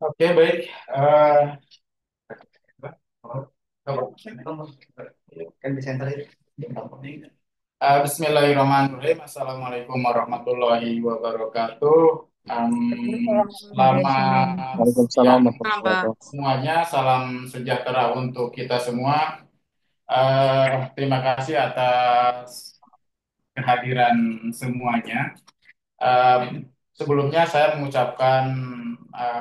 Oke, baik. Eh, kan di center itu. Bismillahirrahmanirrahim. Assalamualaikum warahmatullahi wabarakatuh. Selamat Waalaikumsalam siang warahmatullahi wabarakatuh. semuanya. Salam sejahtera untuk kita semua. Terima kasih atas kehadiran semuanya. Eh, Sebelumnya saya mengucapkan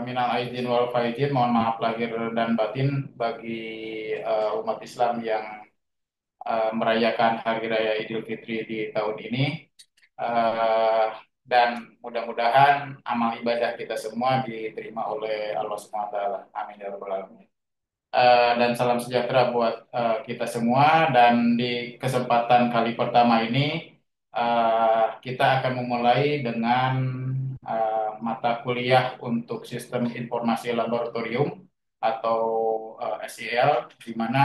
minal aidin wal faizin, mohon maaf lahir dan batin bagi umat Islam yang merayakan Hari Raya Idul Fitri di tahun ini. Eh, dan mudah-mudahan amal ibadah kita semua diterima oleh Allah Subhanahu wa taala. Amin ya rabbal alamin. Dan salam sejahtera buat kita semua. Dan di kesempatan kali pertama ini kita akan memulai dengan mata kuliah untuk Sistem Informasi Laboratorium atau SIL, di mana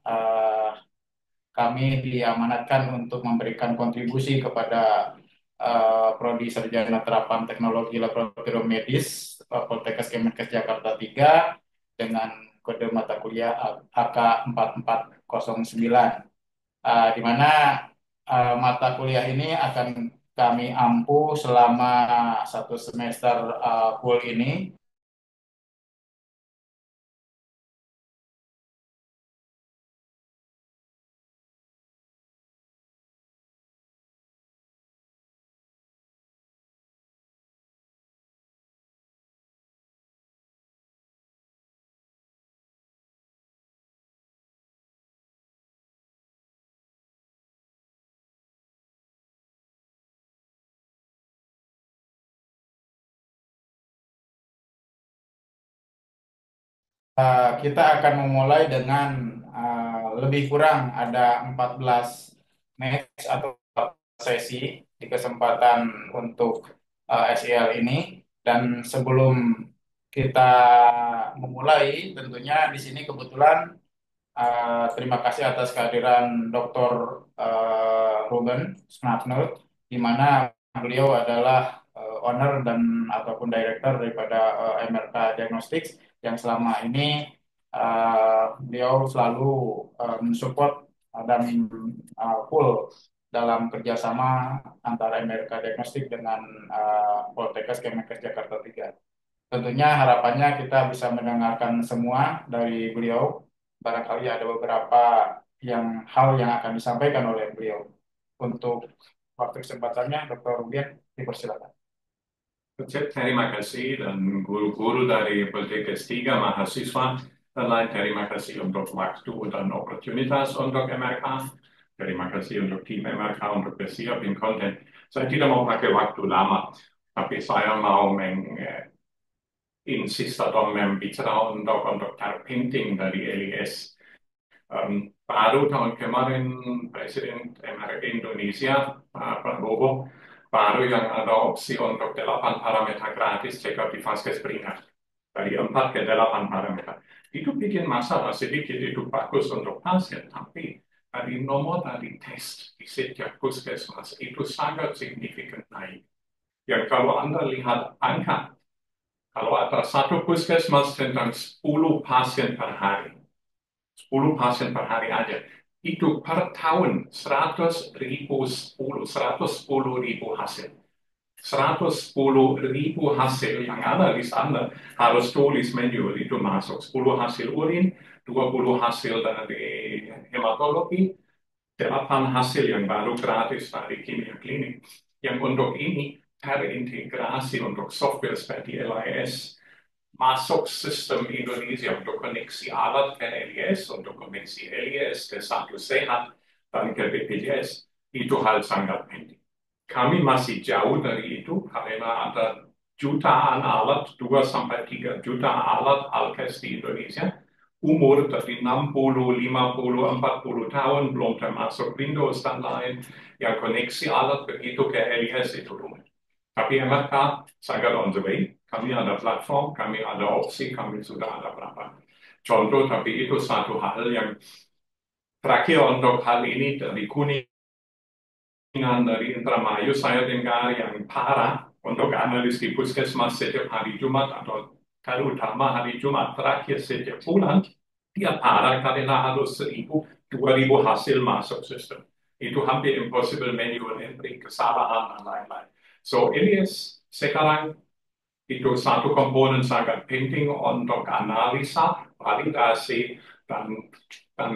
eh, kami diamanatkan untuk memberikan kontribusi kepada Prodi Sarjana Terapan Teknologi Laboratorium Medis Poltekkes Kemenkes Jakarta 3 dengan kode mata kuliah AK4409, di mana mata kuliah ini akan kami ampu selama satu semester full ini. Kita akan memulai dengan lebih kurang ada 14 match atau sesi di kesempatan untuk SEL ini. Dan sebelum kita memulai, tentunya di sini kebetulan terima kasih atas kehadiran Dr. Ruben Snapnut, di mana beliau adalah owner dan ataupun director daripada MRK Diagnostics, yang selama ini beliau selalu mensupport dan full dalam kerjasama antara MRK Diagnostik dengan Poltekkes Kemenkes Jakarta 3. Tentunya harapannya kita bisa mendengarkan semua dari beliau. Barangkali ada beberapa hal yang akan disampaikan oleh beliau. Untuk waktu kesempatannya, Dr. Rubian, dipersilakan. Terima kasih dan guru-guru dari Poltekkes 3 mahasiswa dan lain terima kasih untuk waktu dan oportunitas untuk MRK. Terima kasih untuk tim MRK untuk bersiapin konten. Saya tidak mau pakai waktu lama, tapi saya mau insist atau membicara untuk terpenting dari LIS. Baru tahun kemarin Presiden MRK Indonesia, Pak Prabowo, baru yang ada opsi untuk 8 parameter gratis check-up di Vaskes Beringat. Dari 4 ke 8 parameter. Itu bikin masalah sedikit, itu bagus untuk pasien, tapi dari nomor dari tes di setiap puskesmas itu sangat signifikan naik. Yang kalau Anda lihat angka, kalau ada satu puskesmas tentang 10 pasien per hari, 10 pasien per hari aja. Itu per tahun 110.000 hasil. 110.000 hasil yang ada di sana harus tulis manual itu masuk. 10 hasil urin, 20 hasil dari hematologi, 8 hasil yang baru gratis dari kimia klinik. Yang untuk ini terintegrasi untuk software seperti LIS masuk sistem Indonesia untuk koneksi alat ke LIS, untuk koneksi LIS ke Satu Sehat dan ke BPJS, itu hal sangat penting. Kami masih jauh dari itu karena ada jutaan alat, 2 sampai 3 juta alat Alkes di Indonesia, umur dari 60, 50, 40 tahun, belum termasuk Windows dan lain, yang koneksi alat begitu ke LIS itu rumit. Tapi MRK sangat on the way. Kami ada platform, kami ada opsi, kami sudah ada berapa contoh, tapi itu satu hal yang terakhir untuk hal ini dari Kuningan, dari Indramayu, saya dengar yang parah untuk analis di puskesmas setiap hari Jumat atau terutama hari Jumat terakhir setiap bulan, dia parah karena harus 1.000, 2.000 hasil masuk sistem. Itu hampir impossible manual entry, kesalahan dan lain-lain. So ini sekarang itu satu komponen sangat penting untuk analisa, validasi, dan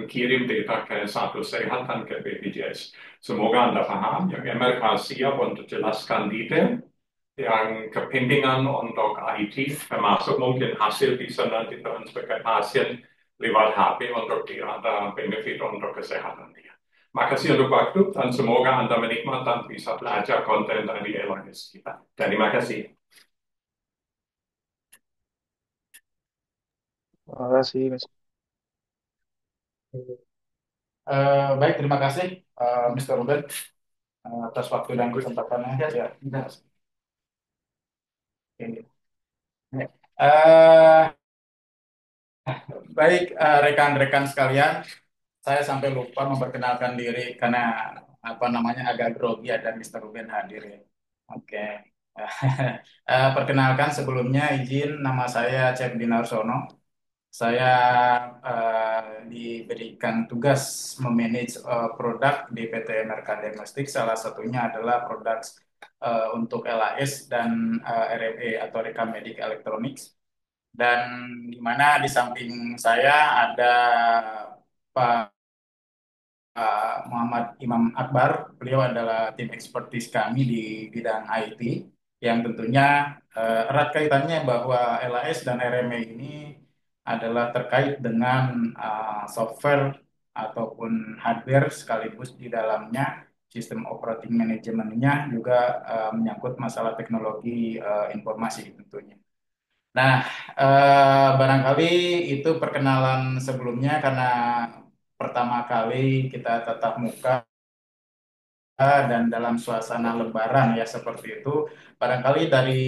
kirim data ke satu sehat dan ke BPJS. Semoga Anda paham, yang MRK siap untuk jelaskan detail, yang kepentingan untuk IT, termasuk mungkin hasil bisa nanti transfer ke pasien lewat HP untuk dia ada benefit untuk kesehatan dia. Makasih untuk waktu dan semoga Anda menikmati dan bisa belajar konten dari LMS kita. Terima kasih. Terima kasih, Mas. Baik, terima kasih Mr. Ruben atas waktu dan kesempatannya. Ya, benar. Oke. Eh, Baik, rekan-rekan sekalian, saya sampai lupa memperkenalkan diri karena apa namanya agak grogi ada Mr. Ruben hadir ya. Oke. Perkenalkan sebelumnya izin nama saya Cep Dinarsono. Saya diberikan tugas memanage produk di PT MRK Diagnostik. Salah satunya adalah produk untuk LAS dan RME atau rekam medik elektronik. Dan di mana di samping saya ada Pak Muhammad Imam Akbar. Beliau adalah tim ekspertis kami di bidang IT yang tentunya erat kaitannya bahwa LAS dan RME ini adalah terkait dengan software ataupun hardware sekaligus di dalamnya sistem operating manajemennya juga menyangkut masalah teknologi informasi tentunya. Nah, barangkali itu perkenalan sebelumnya karena pertama kali kita tatap muka dan dalam suasana Lebaran ya seperti itu. Barangkali dari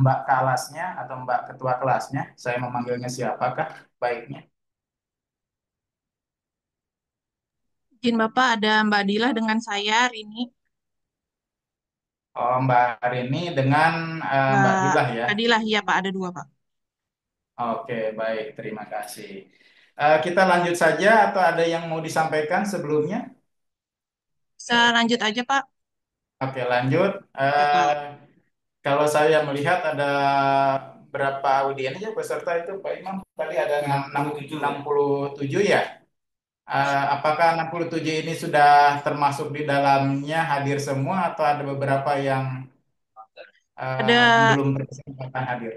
Mbak kelasnya atau Mbak Ketua kelasnya, saya memanggilnya siapakah baiknya? Izin Bapak ada Mbak Dilah dengan saya Rini. Oh, Mbak Rini dengan Mbak Mbak Dilah ya. Dilah, iya Pak, ada dua Pak. Oke, baik, terima kasih. Kita lanjut saja atau ada yang mau disampaikan sebelumnya? Bisa lanjut aja Pak? Oke, lanjut. Ya Pak. Kalau saya melihat ada berapa audiens ya peserta itu Pak Imam? Tadi ada 67 ya. Apakah 67 ini sudah termasuk di dalamnya hadir semua atau ada beberapa yang Ada belum berkesempatan hadir?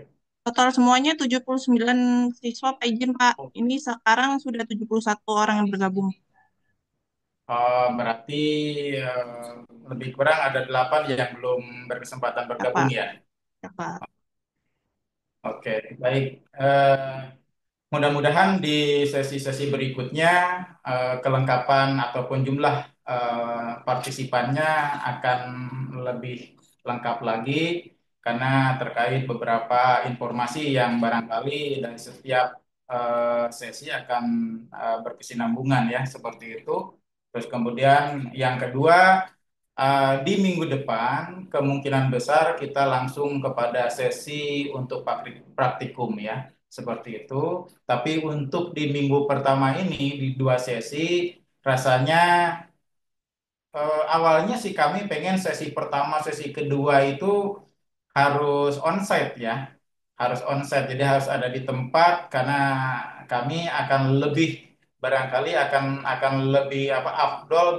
total semuanya 79 siswa Pak, izin Pak. Ini sekarang sudah 71 orang yang bergabung. Berarti lebih kurang ada 8 yang belum berkesempatan Ya bergabung Pak. ya. Ya Pak. Oke, baik. Mudah-mudahan di sesi-sesi berikutnya kelengkapan ataupun jumlah partisipannya akan lebih lengkap lagi karena terkait beberapa informasi yang barangkali dari setiap sesi akan berkesinambungan ya seperti itu. Terus kemudian yang kedua di minggu depan kemungkinan besar kita langsung kepada sesi untuk praktikum ya seperti itu. Tapi untuk di minggu pertama ini di dua sesi rasanya awalnya sih kami pengen sesi pertama, sesi kedua itu harus onsite ya, harus onsite. Jadi harus ada di tempat karena kami akan lebih barangkali akan lebih apa afdol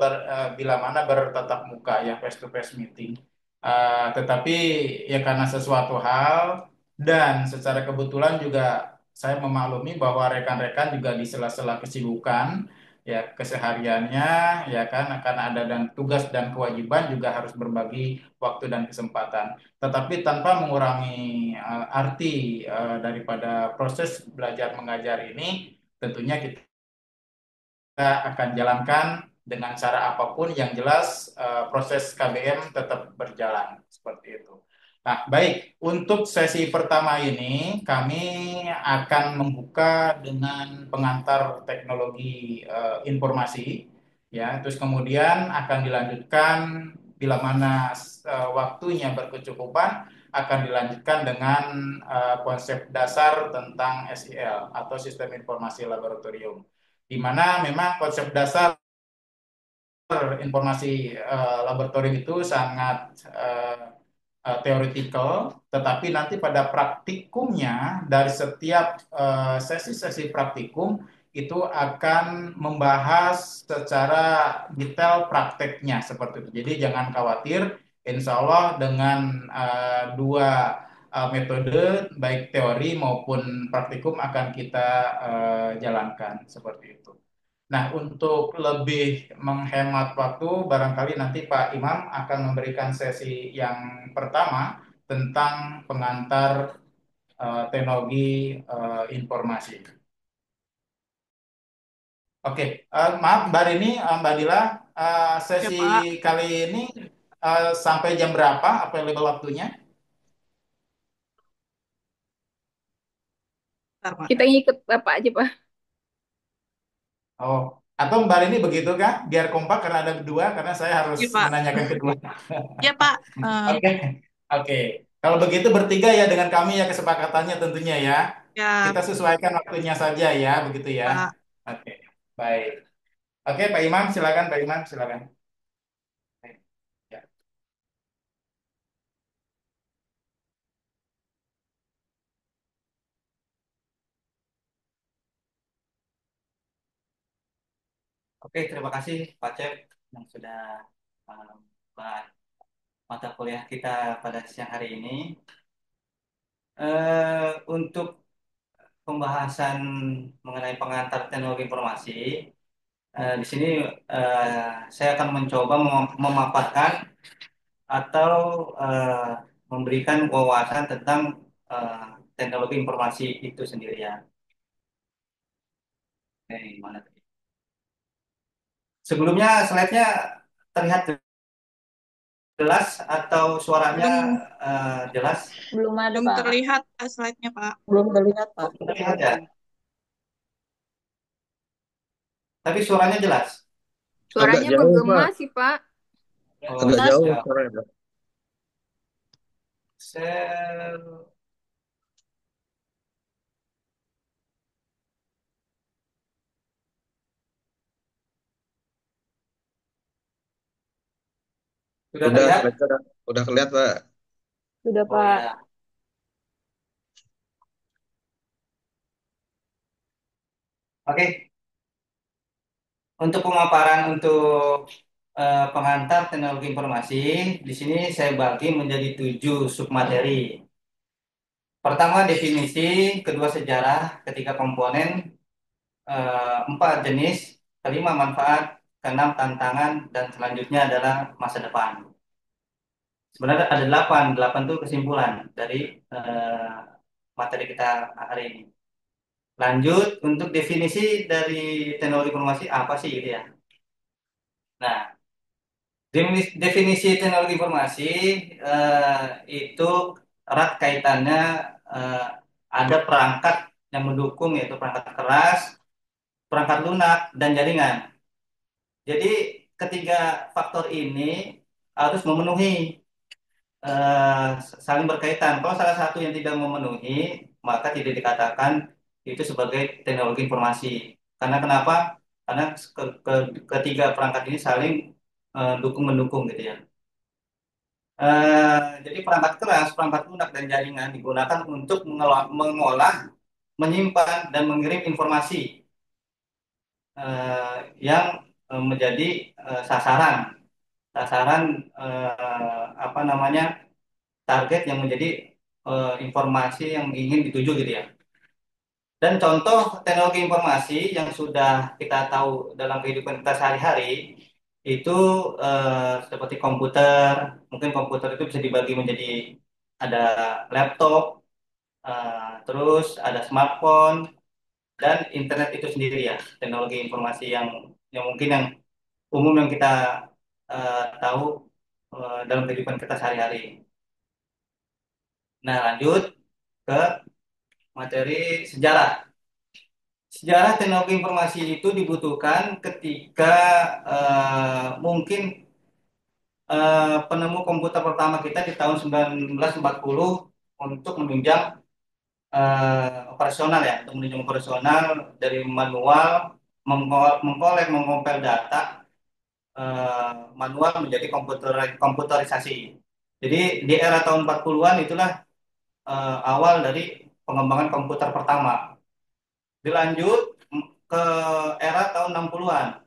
bila mana bertatap muka ya face to face meeting. Tetapi ya karena sesuatu hal dan secara kebetulan juga saya memaklumi bahwa rekan-rekan juga di sela-sela kesibukan ya kesehariannya ya kan akan ada dan tugas dan kewajiban juga harus berbagi waktu dan kesempatan tetapi tanpa mengurangi arti daripada proses belajar mengajar ini tentunya kita akan jalankan dengan cara apapun yang jelas proses KBM tetap berjalan seperti itu. Nah, baik, untuk sesi pertama ini kami akan membuka dengan pengantar teknologi informasi ya, terus kemudian akan dilanjutkan bila mana waktunya berkecukupan akan dilanjutkan dengan konsep dasar tentang SIL atau Sistem Informasi Laboratorium di mana memang konsep dasar informasi laboratorium itu sangat theoretical, tetapi nanti pada praktikumnya dari setiap sesi-sesi praktikum itu akan membahas secara detail prakteknya seperti itu. Jadi jangan khawatir, insya Allah dengan dua metode baik teori maupun praktikum akan kita jalankan seperti itu. Nah, untuk lebih menghemat waktu, barangkali nanti Pak Imam akan memberikan sesi yang pertama tentang pengantar teknologi informasi. Oke, maaf Mbak Rini, Mbak Dila, Ya, sesi Pak. kali ini sampai jam berapa available waktunya? Bentar, Pak. Kita ngikut Bapak aja, Pak. Oh, atau Mbak Rini begitu kah? Biar kompak karena ada dua, karena saya harus Ya, Pak. menanyakan kedua. Ya, Pak. Oke, oke. Kalau begitu bertiga ya dengan kami ya kesepakatannya tentunya ya. Ya, Kita sesuaikan waktunya saja ya, begitu ya. Pak. Oke, baik. Oke, Pak Imam, silakan Pak Imam, silakan. Ya. Oke, terima kasih Pak Cep yang sudah membuat mata kuliah kita pada siang hari ini. Untuk pembahasan mengenai pengantar teknologi informasi, di sini saya akan mencoba memaparkan atau memberikan wawasan tentang eh, teknologi informasi itu sendiri ya. Mana tadi? Sebelumnya slide-nya terlihat jelas atau suaranya Belum jelas? Belum ada, belum Pak. terlihat slide-nya, Pak. Belum terlihat, Pak. Oh, terlihat ya. Tapi suaranya jelas. Agak Suaranya jauh, menggema Pak. sih, Pak. Oh, Agak Jelas. jauh ya. suaranya, Pak. Saya sudah Udah, terlihat? slide-nya udah kelihatan, Pak. Sudah, Oh Pak. ya. Oke. Untuk pemaparan untuk pengantar teknologi informasi, di sini saya bagi menjadi 7 submateri. Pertama definisi, kedua sejarah, ketiga komponen, empat jenis, kelima manfaat, keenam tantangan, dan selanjutnya adalah masa depan. Sebenarnya ada 8, 8 itu kesimpulan dari materi kita hari ini. Lanjut untuk definisi dari teknologi informasi apa sih gitu ya. Nah, definisi teknologi informasi eh, itu erat kaitannya eh, ada perangkat yang mendukung yaitu perangkat keras, perangkat lunak, dan jaringan. Jadi ketiga faktor ini harus memenuhi saling berkaitan. Kalau salah satu yang tidak memenuhi, maka tidak dikatakan itu sebagai teknologi informasi. Karena kenapa? Karena ketiga perangkat ini saling dukung mendukung gitu ya. Jadi perangkat keras, perangkat lunak dan jaringan digunakan untuk mengolah, menyimpan dan mengirim informasi yang menjadi sasaran, sasaran apa namanya target yang menjadi informasi yang ingin dituju gitu ya. Dan contoh teknologi informasi yang sudah kita tahu dalam kehidupan kita sehari-hari itu seperti komputer. Mungkin komputer itu bisa dibagi menjadi ada laptop, terus ada smartphone, dan internet itu sendiri ya, teknologi informasi yang mungkin yang umum yang kita tahu dalam kehidupan kita sehari-hari. Nah, lanjut ke materi sejarah. Sejarah teknologi informasi itu dibutuhkan ketika mungkin penemu komputer pertama kita di tahun 1940 untuk menunjang operasional ya, untuk menunjang operasional dari manual, mengkolek, mengompil data manual menjadi komputerisasi. Jadi di era tahun 40-an itulah awal dari pengembangan komputer pertama. Dilanjut ke era tahun 60-an.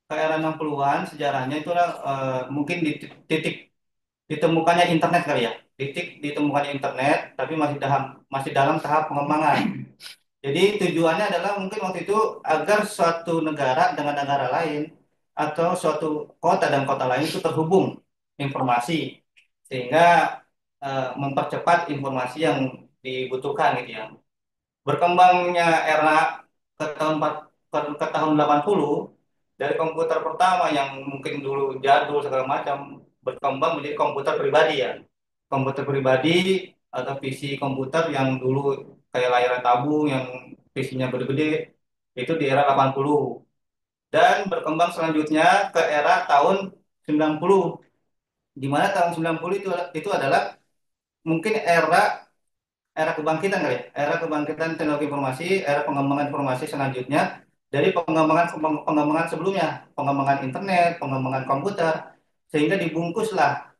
Ke era 60-an sejarahnya itulah mungkin di titik ditemukannya internet kali ya. Titik ditemukannya internet tapi masih dalam tahap pengembangan. Jadi tujuannya adalah mungkin waktu itu agar suatu negara dengan negara lain atau suatu kota dan kota lain itu terhubung informasi sehingga mempercepat informasi yang dibutuhkan gitu ya. Berkembangnya era ke tahun 80 dari komputer pertama yang mungkin dulu jadul segala macam berkembang menjadi komputer pribadi ya. Komputer pribadi atau PC komputer yang dulu kayak layar tabung yang PC-nya gede-gede itu di era 80 dan berkembang selanjutnya ke era tahun 90 di mana tahun 90 itu adalah mungkin era era kebangkitan kali ya, era kebangkitan teknologi informasi, era pengembangan informasi selanjutnya dari pengembangan sebelumnya, pengembangan internet, pengembangan komputer, sehingga dibungkuslah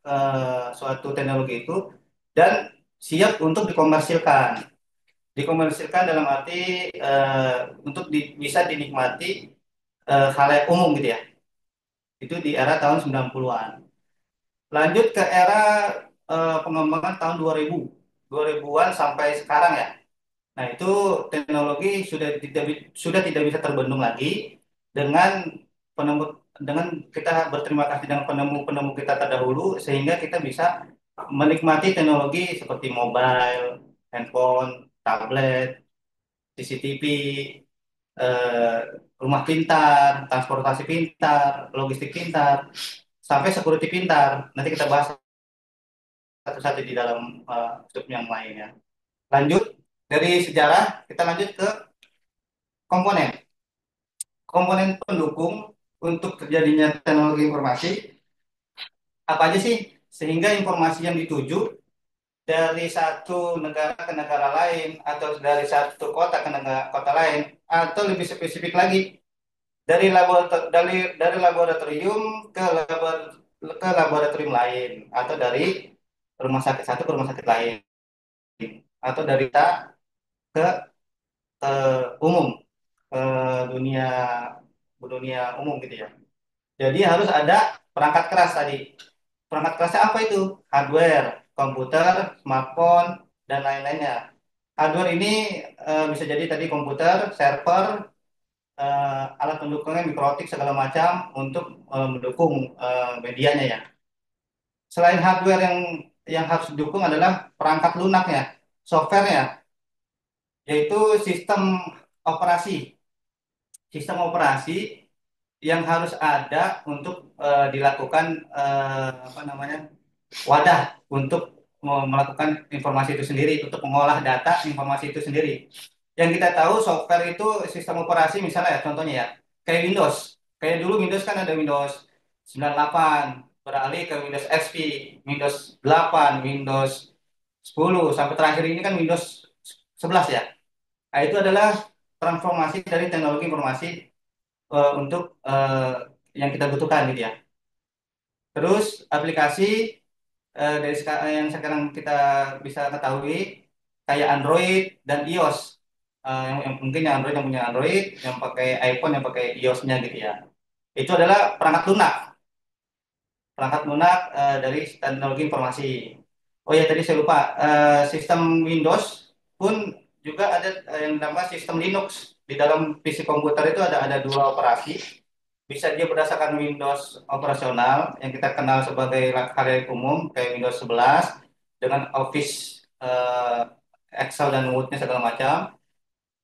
suatu teknologi itu dan siap untuk dikomersilkan. Dikomersilkan dalam arti untuk bisa dinikmati khalayak umum gitu ya. Itu di era tahun 90-an. Lanjut ke era pengembangan tahun 2000, 2000-an sampai sekarang ya. Nah, itu teknologi sudah tidak bisa terbendung lagi dengan penemu dengan kita berterima kasih dengan penemu-penemu kita terdahulu sehingga kita bisa menikmati teknologi seperti mobile, handphone, tablet, CCTV, eh, rumah pintar, transportasi pintar, logistik pintar, sampai security pintar. Nanti kita bahas satu-satu di dalam step yang lainnya. Lanjut dari sejarah, kita lanjut ke komponen. Komponen pendukung untuk terjadinya teknologi informasi apa aja sih? Sehingga informasi yang dituju dari satu negara ke negara lain atau dari satu kota ke kota lain atau lebih spesifik lagi dari laboratorium ke laboratorium lain atau dari rumah sakit satu ke rumah sakit lain atau dari kita ke umum ke dunia dunia umum gitu ya. Jadi harus ada perangkat keras tadi. Perangkat kerasnya apa itu? Hardware, komputer, smartphone, dan lain-lainnya. Hardware ini bisa jadi tadi komputer, server, alat pendukungnya mikrotik segala macam untuk mendukung medianya ya. Selain hardware yang harus didukung adalah perangkat lunaknya, softwarenya, yaitu operasi. Sistem operasi yang harus ada untuk dilakukan apa namanya wadah untuk melakukan informasi itu sendiri, untuk mengolah data informasi itu sendiri. Yang kita tahu software itu sistem operasi misalnya ya, contohnya ya kayak Windows. Kayak dulu Windows kan ada Windows 98, beralih ke Windows XP, Windows 8, Windows 10 sampai terakhir ini kan Windows 11 ya. Nah, itu adalah transformasi dari teknologi informasi untuk yang kita butuhkan gitu ya. Terus aplikasi yang sekarang kita bisa ketahui kayak Android dan iOS. Yang mungkin yang Android yang punya Android, yang pakai iPhone yang pakai iOS-nya gitu ya. Itu adalah perangkat lunak dari teknologi informasi. Oh ya tadi saya lupa, sistem Windows pun juga ada yang namanya sistem Linux. Di dalam PC komputer itu ada dua operasi. Bisa dia berdasarkan Windows operasional yang kita kenal sebagai halayak umum kayak Windows 11 dengan Office, Excel dan Word-nya segala macam.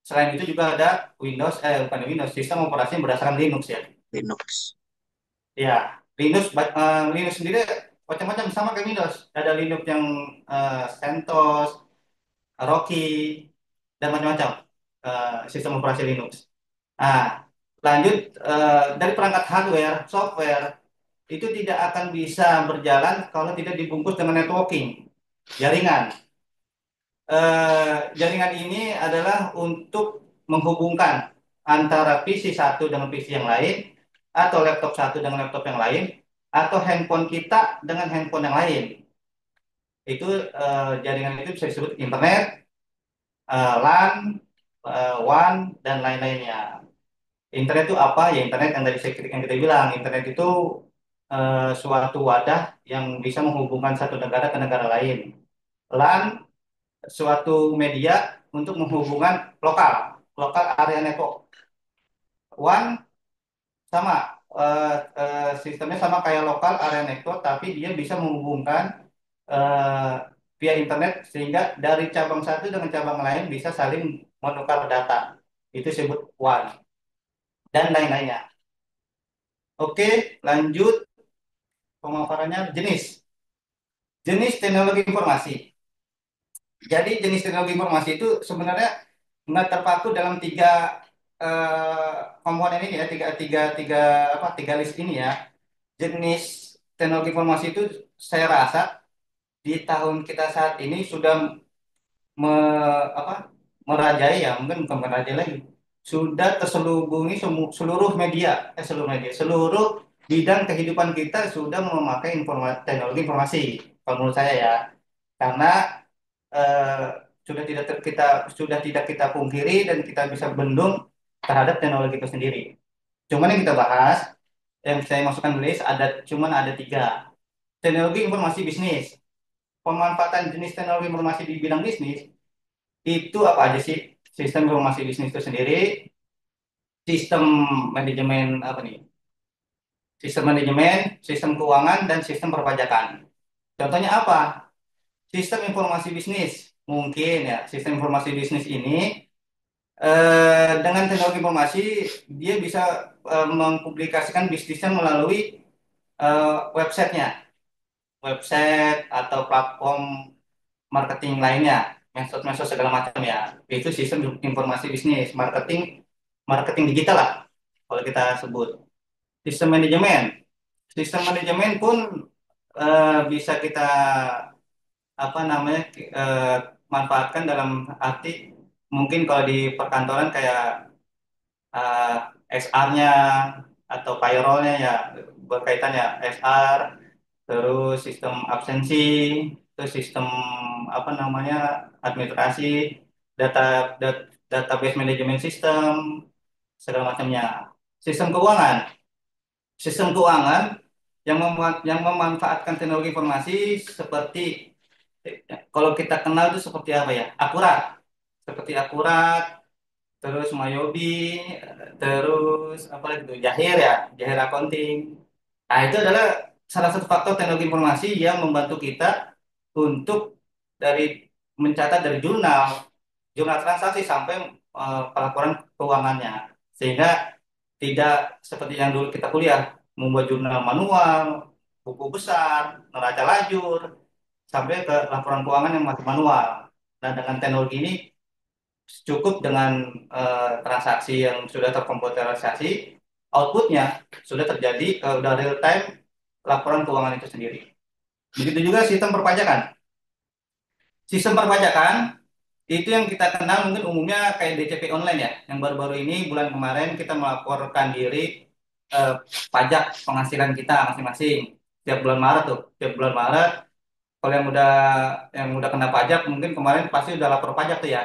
Selain itu juga ada bukan Windows, sistem operasi yang berdasarkan Linux ya. Linux. Ya, Linux sendiri macam-macam sama kayak Windows. Ada Linux yang CentOS, Rocky, dan macam-macam sistem operasi Linux. Nah, lanjut dari perangkat hardware, software itu tidak akan bisa berjalan kalau tidak dibungkus dengan networking, jaringan. Jaringan ini adalah untuk menghubungkan antara PC satu dengan PC yang lain, atau laptop satu dengan laptop yang lain, atau handphone kita dengan handphone yang lain. Itu jaringan itu bisa disebut internet, LAN, WAN, dan lain-lainnya. Internet itu apa? Ya internet yang kita bilang. Internet itu suatu wadah yang bisa menghubungkan satu negara ke negara lain. LAN suatu media untuk menghubungkan lokal, lokal area network. WAN sama, sistemnya sama kayak lokal area network, tapi dia bisa menghubungkan eh, via internet sehingga dari cabang satu dengan cabang lain bisa saling menukar data. Itu disebut WAN dan lain-lainnya. Oke, lanjut pemaparannya jenis. Jenis teknologi informasi. Jadi jenis teknologi informasi itu sebenarnya nggak terpaku dalam eh, komponen ini ya, tiga tiga list ini ya. Jenis teknologi informasi itu saya rasa di tahun kita saat ini sudah me, apa, merajai ya, mungkin bukan merajai lagi. Sudah terselubungi seluruh bidang kehidupan kita sudah memakai teknologi informasi. Kalau menurut saya ya, karena eh, sudah tidak kita pungkiri dan kita bisa bendung terhadap teknologi itu sendiri. Cuman yang kita bahas, yang saya masukkan di list ada tiga. Teknologi informasi bisnis. Pemanfaatan jenis teknologi informasi di bidang bisnis itu apa aja sih? Sistem informasi bisnis itu sendiri, sistem manajemen apa nih? Sistem manajemen, sistem keuangan, dan sistem perpajakan. Contohnya apa? Sistem informasi bisnis. Mungkin ya, sistem informasi bisnis ini dengan teknologi informasi dia bisa mempublikasikan bisnisnya melalui websitenya, website atau platform marketing lainnya, medsos segala macam ya. Itu sistem informasi bisnis, marketing marketing digital lah kalau kita sebut. Sistem manajemen, sistem manajemen pun bisa kita apa namanya eh, manfaatkan dalam arti mungkin kalau di perkantoran kayak eh, XR-nya atau payroll-nya ya, berkaitan ya SR, terus sistem absensi, terus sistem apa namanya administrasi, data, database management system, segala macamnya. Sistem keuangan, sistem keuangan yang memanfaatkan teknologi informasi seperti kalau kita kenal itu seperti apa ya? Akurat, seperti akurat, terus Mayobi, terus apa lagi itu Jahir ya, Jahir Accounting. Nah, itu adalah salah satu faktor teknologi informasi yang membantu kita untuk dari mencatat dari jurnal, jurnal transaksi sampai pelaporan keuangannya. Sehingga tidak seperti yang dulu kita kuliah, membuat jurnal manual, buku besar, neraca lajur, sampai ke laporan keuangan yang masih manual. Dan dengan teknologi ini cukup dengan transaksi yang sudah terkomputerisasi, outputnya sudah terjadi, udah real time laporan keuangan itu sendiri. Begitu juga sistem perpajakan. Sistem perpajakan itu yang kita kenal mungkin umumnya kayak DCP online ya, yang baru-baru ini bulan kemarin kita melaporkan diri eh, pajak penghasilan kita masing-masing tiap bulan Maret tuh, tiap bulan Maret. Kalau yang udah kena pajak mungkin kemarin pasti udah lapor pajak tuh ya.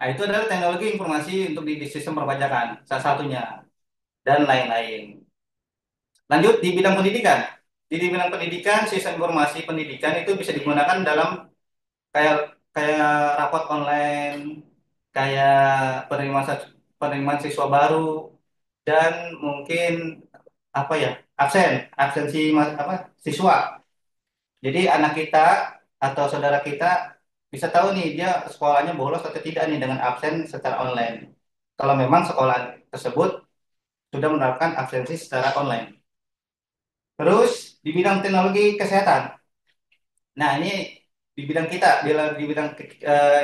Nah, itu adalah teknologi informasi untuk di sistem perpajakan, salah satunya, dan lain-lain. Lanjut di bidang pendidikan. Di bidang pendidikan, sistem informasi pendidikan itu bisa digunakan dalam kayak kayak rapot online, kayak penerimaan siswa baru, dan mungkin apa ya, absensi siswa. Jadi anak kita atau saudara kita bisa tahu nih dia sekolahnya bolos atau tidak nih dengan absen secara online. Kalau memang sekolah tersebut sudah menerapkan absensi secara online. Terus di bidang teknologi kesehatan. Nah, ini di bidang kita, di bidang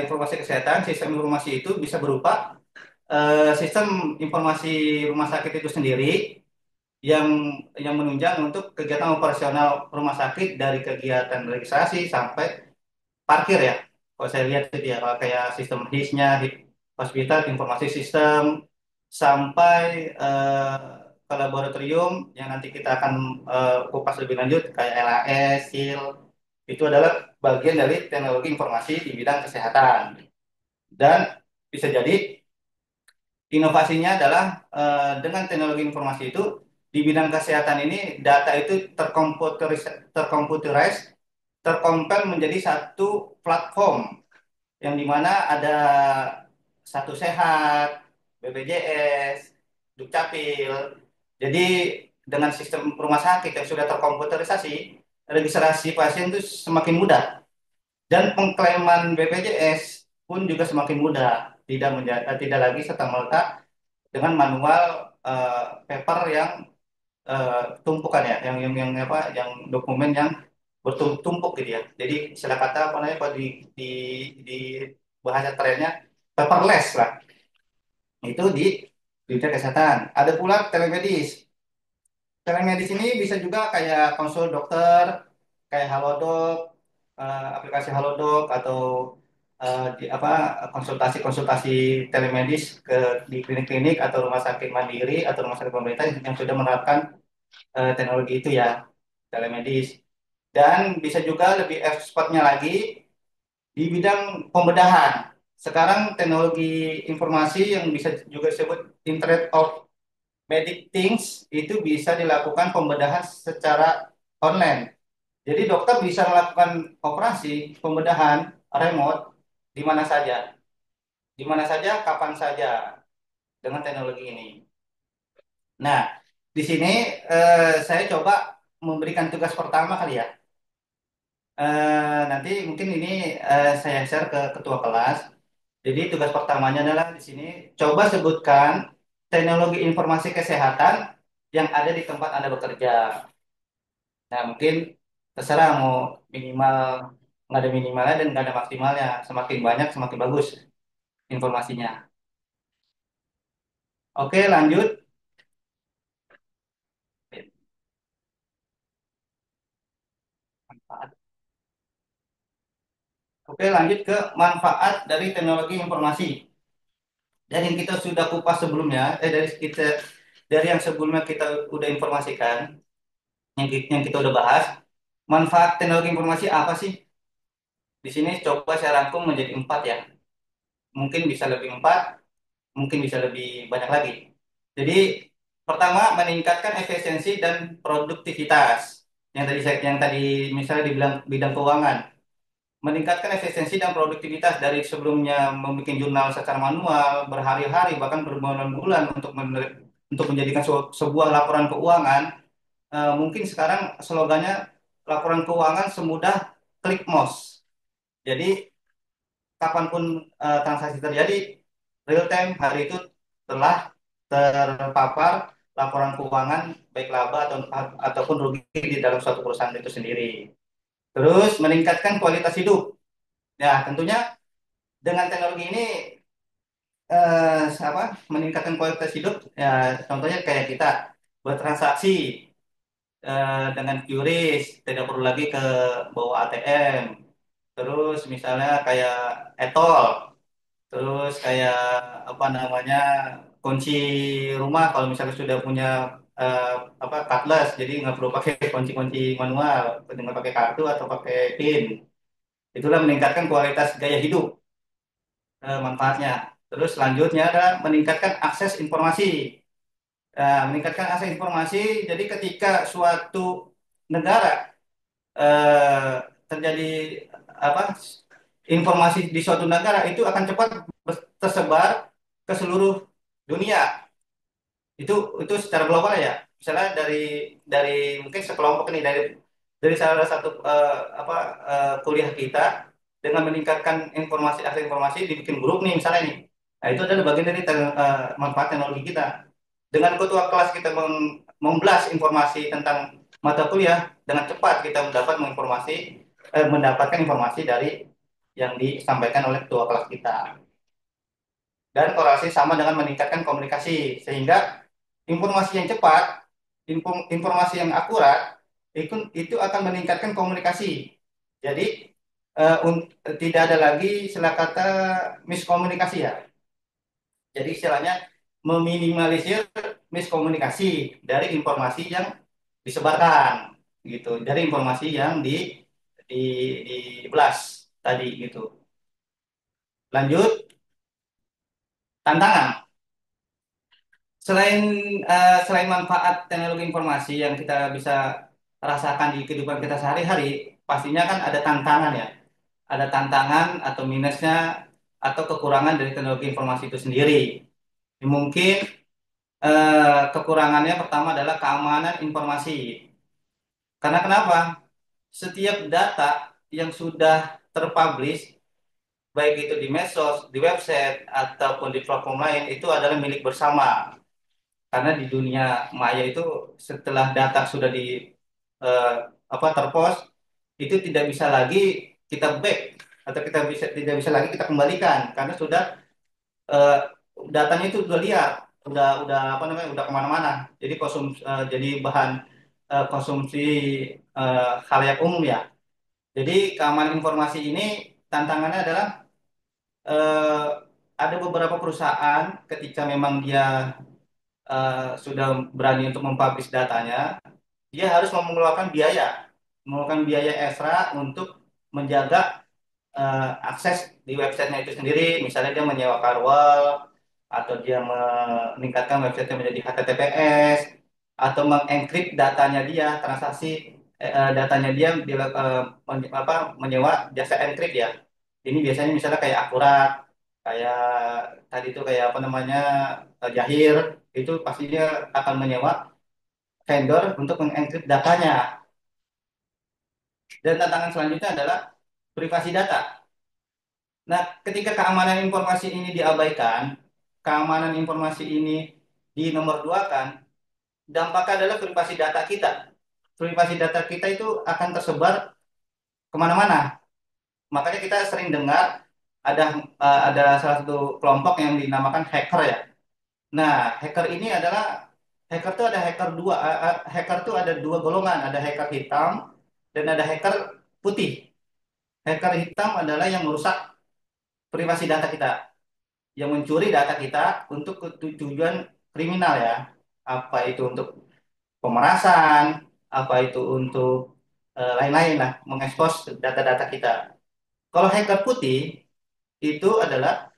informasi kesehatan, sistem informasi itu bisa berupa sistem informasi rumah sakit itu sendiri yang menunjang untuk kegiatan operasional rumah sakit dari kegiatan registrasi sampai parkir ya. Kalau saya lihat itu ya, kalau kayak sistem HIS-nya, hospital informasi sistem, sampai ke laboratorium yang nanti kita akan kupas lebih lanjut kayak LAS, SIL, itu adalah bagian dari teknologi informasi di bidang kesehatan. Dan bisa jadi inovasinya adalah dengan teknologi informasi itu di bidang kesehatan ini data itu terkomputerized, terkompil menjadi satu platform yang dimana ada Satu Sehat, BPJS, Dukcapil. Jadi dengan sistem rumah sakit yang sudah terkomputerisasi, registrasi pasien itu semakin mudah dan pengklaiman BPJS pun juga semakin mudah, tidak lagi serta merta dengan manual paper yang tumpukan ya, yang dokumen yang bertumpuk gitu ya. Jadi istilah kata apa namanya kalau di di bahasa trennya paperless lah. Itu di bidang kesehatan. Ada pula telemedis. Telemedis ini bisa juga kayak konsul dokter, kayak Halodoc, aplikasi Halodoc atau konsultasi-konsultasi telemedis di klinik-klinik atau rumah sakit mandiri atau rumah sakit pemerintah yang sudah menerapkan teknologi itu ya, telemedis. Dan bisa juga lebih expertnya lagi di bidang pembedahan. Sekarang teknologi informasi yang bisa juga disebut Internet of Medic Things itu bisa dilakukan pembedahan secara online. Jadi dokter bisa melakukan operasi pembedahan remote di mana saja, kapan saja dengan teknologi ini. Nah, di sini saya coba memberikan tugas pertama kali ya. Nanti mungkin ini saya share ke ketua kelas. Jadi tugas pertamanya adalah di sini coba sebutkan teknologi informasi kesehatan yang ada di tempat Anda bekerja. Nah, mungkin terserah mau minimal, nggak ada minimalnya dan nggak ada maksimalnya. Semakin banyak semakin bagus informasinya. Oke, lanjut. Oke, lanjut ke manfaat dari teknologi informasi. Dan yang kita sudah kupas sebelumnya, dari yang sebelumnya kita udah informasikan, yang kita udah bahas, manfaat teknologi informasi apa sih? Di sini coba saya rangkum menjadi 4 ya. Mungkin bisa lebih 4, mungkin bisa lebih banyak lagi. Jadi pertama meningkatkan efisiensi dan produktivitas. Yang tadi misalnya di bidang keuangan, meningkatkan efisiensi dan produktivitas dari sebelumnya membuat jurnal secara manual berhari-hari bahkan berbulan-bulan untuk menjadikan sebuah laporan keuangan. Mungkin sekarang slogannya laporan keuangan semudah klik mouse. Jadi kapanpun transaksi terjadi real time hari itu telah terpapar laporan keuangan baik laba ataupun rugi di dalam suatu perusahaan itu sendiri. Terus meningkatkan kualitas hidup. Ya, tentunya dengan teknologi ini meningkatkan kualitas hidup ya, contohnya kayak kita bertransaksi dengan QRIS, tidak perlu lagi ke bawa ATM. Terus misalnya kayak etol, terus kayak apa namanya kunci rumah kalau misalnya sudah punya eh, cardless, jadi nggak perlu pakai kunci-kunci manual, dengan pakai kartu atau pakai PIN. Itulah meningkatkan kualitas gaya hidup manfaatnya. Terus selanjutnya adalah meningkatkan akses informasi. Meningkatkan akses informasi, jadi ketika suatu negara terjadi apa informasi di suatu negara itu akan cepat tersebar ke seluruh dunia. Itu secara global ya. Misalnya dari mungkin sekelompok ini dari salah satu kuliah kita dengan meningkatkan informasi, akses informasi, dibikin grup nih misalnya nih. Nah, itu adalah bagian dari manfaat teknologi kita. Dengan ketua kelas kita memblas informasi tentang mata kuliah, dengan cepat kita mendapatkan informasi dari yang disampaikan oleh ketua kelas kita. Dan korelasi sama dengan meningkatkan komunikasi, sehingga informasi yang cepat, informasi yang akurat itu akan meningkatkan komunikasi. Jadi tidak ada lagi istilah kata miskomunikasi ya. Jadi istilahnya meminimalisir miskomunikasi dari informasi yang disebarkan gitu, dari informasi yang di di blast tadi gitu. Lanjut, tantangan. Selain selain manfaat teknologi informasi yang kita bisa rasakan di kehidupan kita sehari-hari, pastinya kan ada tantangan ya. Ada tantangan atau minusnya atau kekurangan dari teknologi informasi itu sendiri. Mungkin kekurangannya pertama adalah keamanan informasi. Karena kenapa? Setiap data yang sudah terpublish, baik itu di medsos, di website, ataupun di platform lain, itu adalah milik bersama. Karena di dunia maya itu setelah data sudah eh, terpost, itu tidak bisa lagi kita back atau tidak bisa lagi kita kembalikan karena sudah eh, datanya itu udah liar, udah apa namanya, udah kemana-mana. Jadi jadi bahan konsumsi khalayak umum ya. Jadi keamanan informasi ini tantangannya adalah eh, ada beberapa perusahaan ketika memang dia sudah berani untuk mempublish datanya, dia harus mengeluarkan biaya ekstra untuk menjaga akses di websitenya itu sendiri. Misalnya dia menyewa firewall, atau dia meningkatkan websitenya menjadi HTTPS, atau mengencrypt datanya dia, datanya dia, menyewa jasa encrypt ya. Ini biasanya misalnya kayak Akurat, kayak tadi itu kayak apa namanya, Jahir, itu pastinya akan menyewa vendor untuk mengencrypt datanya. Dan tantangan selanjutnya adalah privasi data. Nah, ketika keamanan informasi ini diabaikan, keamanan informasi ini dinomorduakan, dampaknya adalah privasi data kita. Privasi data kita itu akan tersebar kemana-mana. Makanya kita sering dengar ada salah satu kelompok yang dinamakan hacker ya. Nah, hacker itu ada hacker itu ada dua golongan, ada hacker hitam dan ada hacker putih. Hacker hitam adalah yang merusak privasi data kita, yang mencuri data kita untuk tujuan kriminal ya. Apa itu untuk pemerasan, apa itu untuk lain-lain lah, mengekspos data-data kita. Kalau hacker putih itu adalah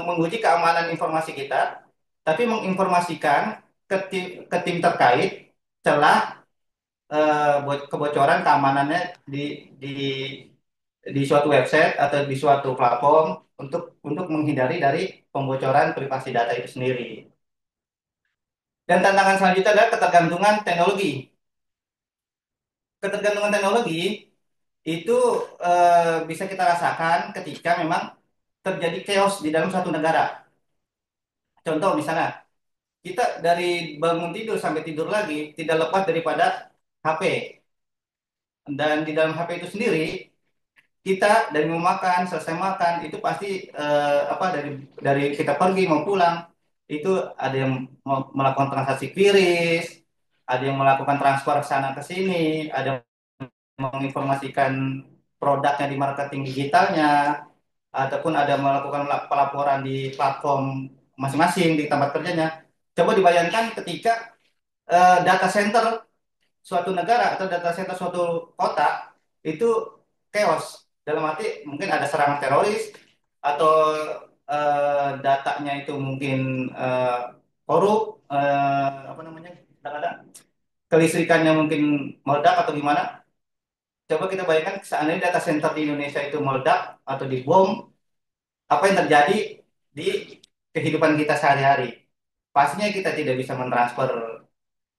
menguji keamanan informasi kita, tapi menginformasikan ke tim terkait celah kebocoran keamanannya di di suatu website atau di suatu platform untuk menghindari dari pembocoran privasi data itu sendiri. Dan tantangan selanjutnya adalah ketergantungan teknologi. Ketergantungan teknologi itu bisa kita rasakan ketika memang terjadi chaos di dalam suatu negara. Contoh misalnya, kita dari bangun tidur sampai tidur lagi tidak lepas daripada HP. Dan di dalam HP itu sendiri, kita dari mau makan, selesai makan itu pasti dari kita pergi mau pulang itu ada yang mau melakukan transaksi QRIS, ada yang melakukan transfer ke sana ke sini, ada yang menginformasikan produknya di marketing digitalnya, ataupun ada melakukan pelaporan di platform masing-masing di tempat kerjanya. Coba dibayangkan ketika data center suatu negara atau data center suatu kota itu chaos. Dalam arti mungkin ada serangan teroris atau datanya itu mungkin korup, apa namanya, kadang-kadang kelistrikannya mungkin meledak atau gimana. Coba kita bayangkan seandainya data center di Indonesia itu meledak atau dibom, apa yang terjadi di kehidupan kita sehari-hari? Pastinya kita tidak bisa mentransfer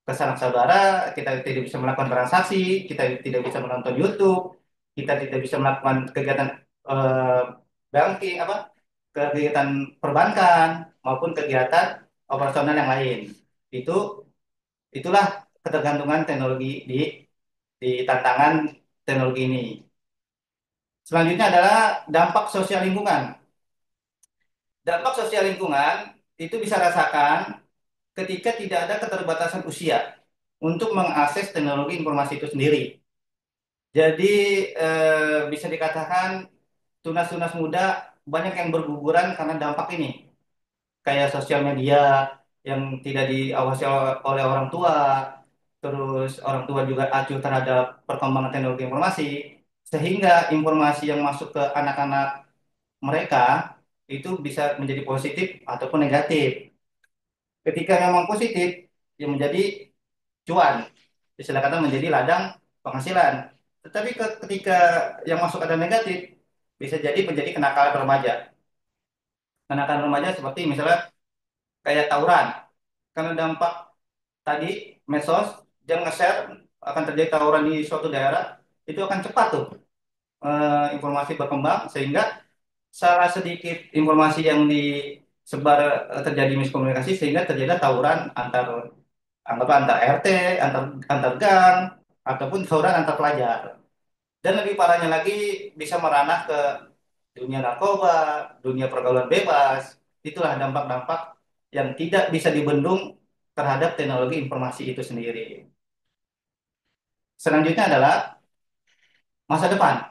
ke sanak saudara, kita tidak bisa melakukan transaksi, kita tidak bisa menonton YouTube, kita tidak bisa melakukan kegiatan eh, banking apa kegiatan perbankan maupun kegiatan operasional yang lain. Itu itulah ketergantungan teknologi di tantangan teknologi ini. Selanjutnya adalah dampak sosial lingkungan. Dampak sosial lingkungan itu bisa rasakan ketika tidak ada keterbatasan usia untuk mengakses teknologi informasi itu sendiri. Jadi bisa dikatakan tunas-tunas muda banyak yang berguguran karena dampak ini. Kayak sosial media yang tidak diawasi oleh orang tua, terus orang tua juga acuh terhadap perkembangan teknologi informasi, sehingga informasi yang masuk ke anak-anak mereka itu bisa menjadi positif ataupun negatif. Ketika memang positif, yang menjadi cuan, istilah kata menjadi ladang penghasilan. Tetapi ketika yang masuk ada negatif, bisa jadi menjadi kenakalan remaja. Kenakalan remaja seperti misalnya kayak tawuran. Karena dampak tadi medsos, jangan nge-share, akan terjadi tawuran di suatu daerah, itu akan cepat tuh informasi berkembang, sehingga salah sedikit informasi yang disebar terjadi miskomunikasi, sehingga terjadi tawuran anggaplah antar RT, antar gang, ataupun tawuran antar pelajar. Dan lebih parahnya lagi bisa meranah ke dunia narkoba, dunia pergaulan bebas. Itulah dampak-dampak yang tidak bisa dibendung terhadap teknologi informasi itu sendiri. Selanjutnya adalah masa depan.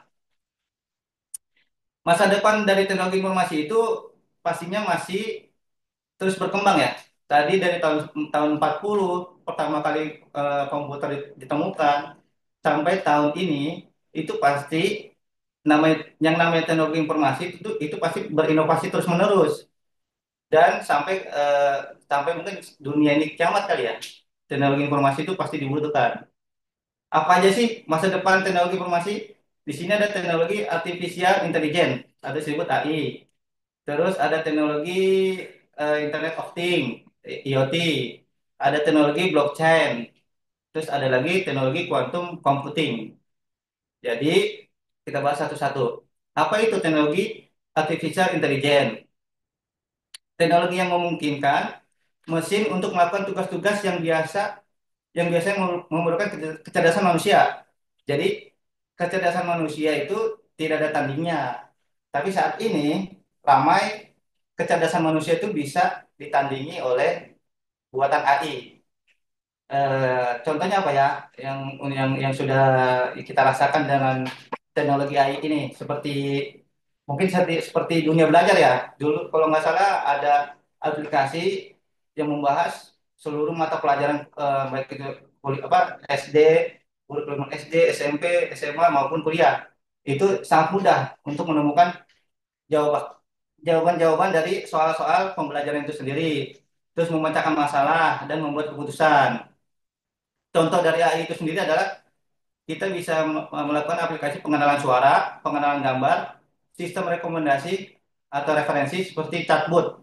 Masa depan dari teknologi informasi itu pastinya masih terus berkembang ya. Tadi dari tahun tahun 40 pertama kali komputer ditemukan sampai tahun ini itu pasti yang namanya teknologi informasi itu pasti berinovasi terus menerus dan sampai mungkin dunia ini kiamat kali ya. Teknologi informasi itu pasti dibutuhkan. Apa aja sih masa depan teknologi informasi? Di sini ada teknologi artificial intelligence atau disebut AI. Terus ada teknologi Internet of Things, IoT. Ada teknologi blockchain. Terus ada lagi teknologi quantum computing. Jadi kita bahas satu-satu. Apa itu teknologi artificial intelligence? Teknologi yang memungkinkan mesin untuk melakukan tugas-tugas yang biasanya memerlukan kecerdasan manusia. Jadi kecerdasan manusia itu tidak ada tandingnya. Tapi saat ini ramai kecerdasan manusia itu bisa ditandingi oleh buatan AI. Contohnya apa ya yang sudah kita rasakan dengan teknologi AI ini seperti mungkin seperti dunia belajar ya. Dulu kalau nggak salah ada aplikasi yang membahas seluruh mata pelajaran baik itu apa SD, kurikulum SD, SMP, SMA maupun kuliah. Itu sangat mudah untuk menemukan jawaban jawaban-jawaban dari soal-soal pembelajaran itu sendiri. Terus memecahkan masalah dan membuat keputusan. Contoh dari AI itu sendiri adalah kita bisa melakukan aplikasi pengenalan suara, pengenalan gambar, sistem rekomendasi atau referensi seperti chatbot.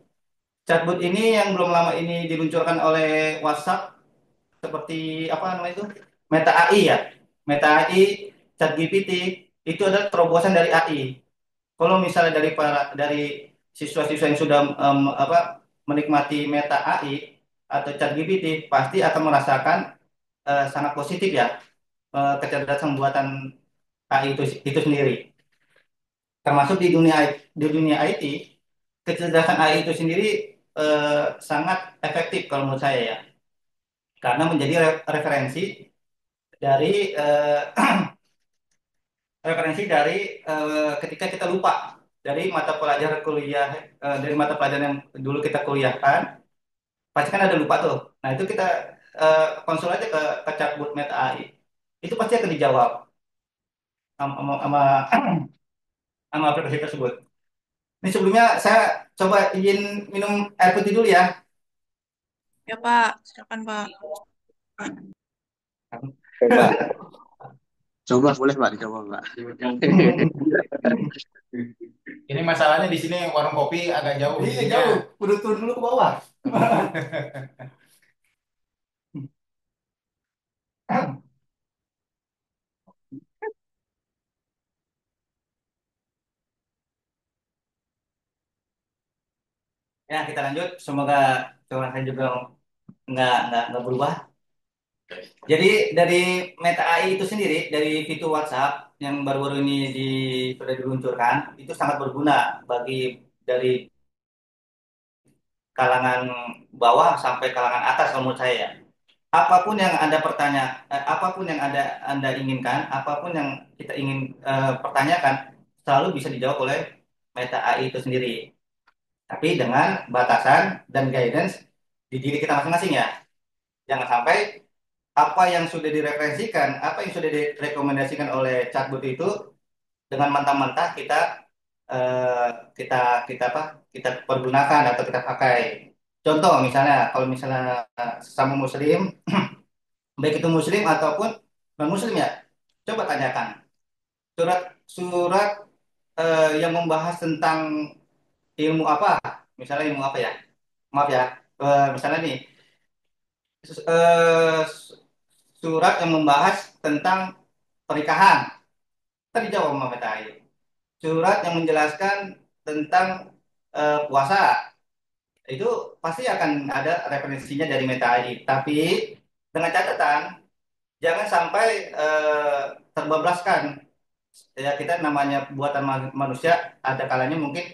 Chatbot ini yang belum lama ini diluncurkan oleh WhatsApp seperti apa namanya itu? Meta AI ya. Meta AI, ChatGPT itu adalah terobosan dari AI. Kalau misalnya dari siswa-siswa yang sudah menikmati Meta AI atau ChatGPT pasti akan merasakan sangat positif ya kecerdasan buatan AI itu sendiri. Termasuk di dunia IT, kecerdasan AI itu sendiri sangat efektif kalau menurut saya ya, karena menjadi referensi dari referensi dari ketika kita lupa dari mata pelajaran yang dulu kita kuliahkan, pasti kan ada lupa tuh. Nah itu kita konsul aja ke chatbot Meta AI, itu pasti akan dijawab sama sama aplikasi tersebut. Ini sebelumnya saya coba izin minum air putih dulu ya. Ya Pak, silakan Pak. Coba, coba boleh Pak, dicoba Pak. Ini masalahnya di sini warung kopi agak jauh. Iya jauh, kudu turun dulu ke bawah. Ya, kita lanjut. Semoga suara saya juga nggak berubah. Jadi dari Meta AI itu sendiri, dari fitur WhatsApp yang baru-baru ini sudah diluncurkan, itu sangat berguna bagi dari kalangan bawah sampai kalangan atas kalau menurut saya ya. Apapun yang Anda apapun yang Anda inginkan, apapun yang kita ingin pertanyakan, selalu bisa dijawab oleh Meta AI itu sendiri. Tapi dengan batasan dan guidance di diri kita masing-masing ya. Jangan sampai apa yang sudah direferensikan, apa yang sudah direkomendasikan oleh chatbot itu dengan mentah-mentah eh, kita kita apa? Kita pergunakan atau kita pakai. Contoh misalnya kalau misalnya sesama muslim, baik itu muslim ataupun non muslim ya, coba tanyakan surat surat yang membahas tentang ilmu apa, misalnya ilmu apa ya, maaf ya, misalnya nih eh, surat yang membahas tentang pernikahan, tadi jawab sama Meta AI. Surat yang menjelaskan tentang puasa, itu pasti akan ada referensinya dari Meta AI. Tapi dengan catatan jangan sampai terbablaskan. Ya, kita namanya buatan manusia, ada kalanya mungkin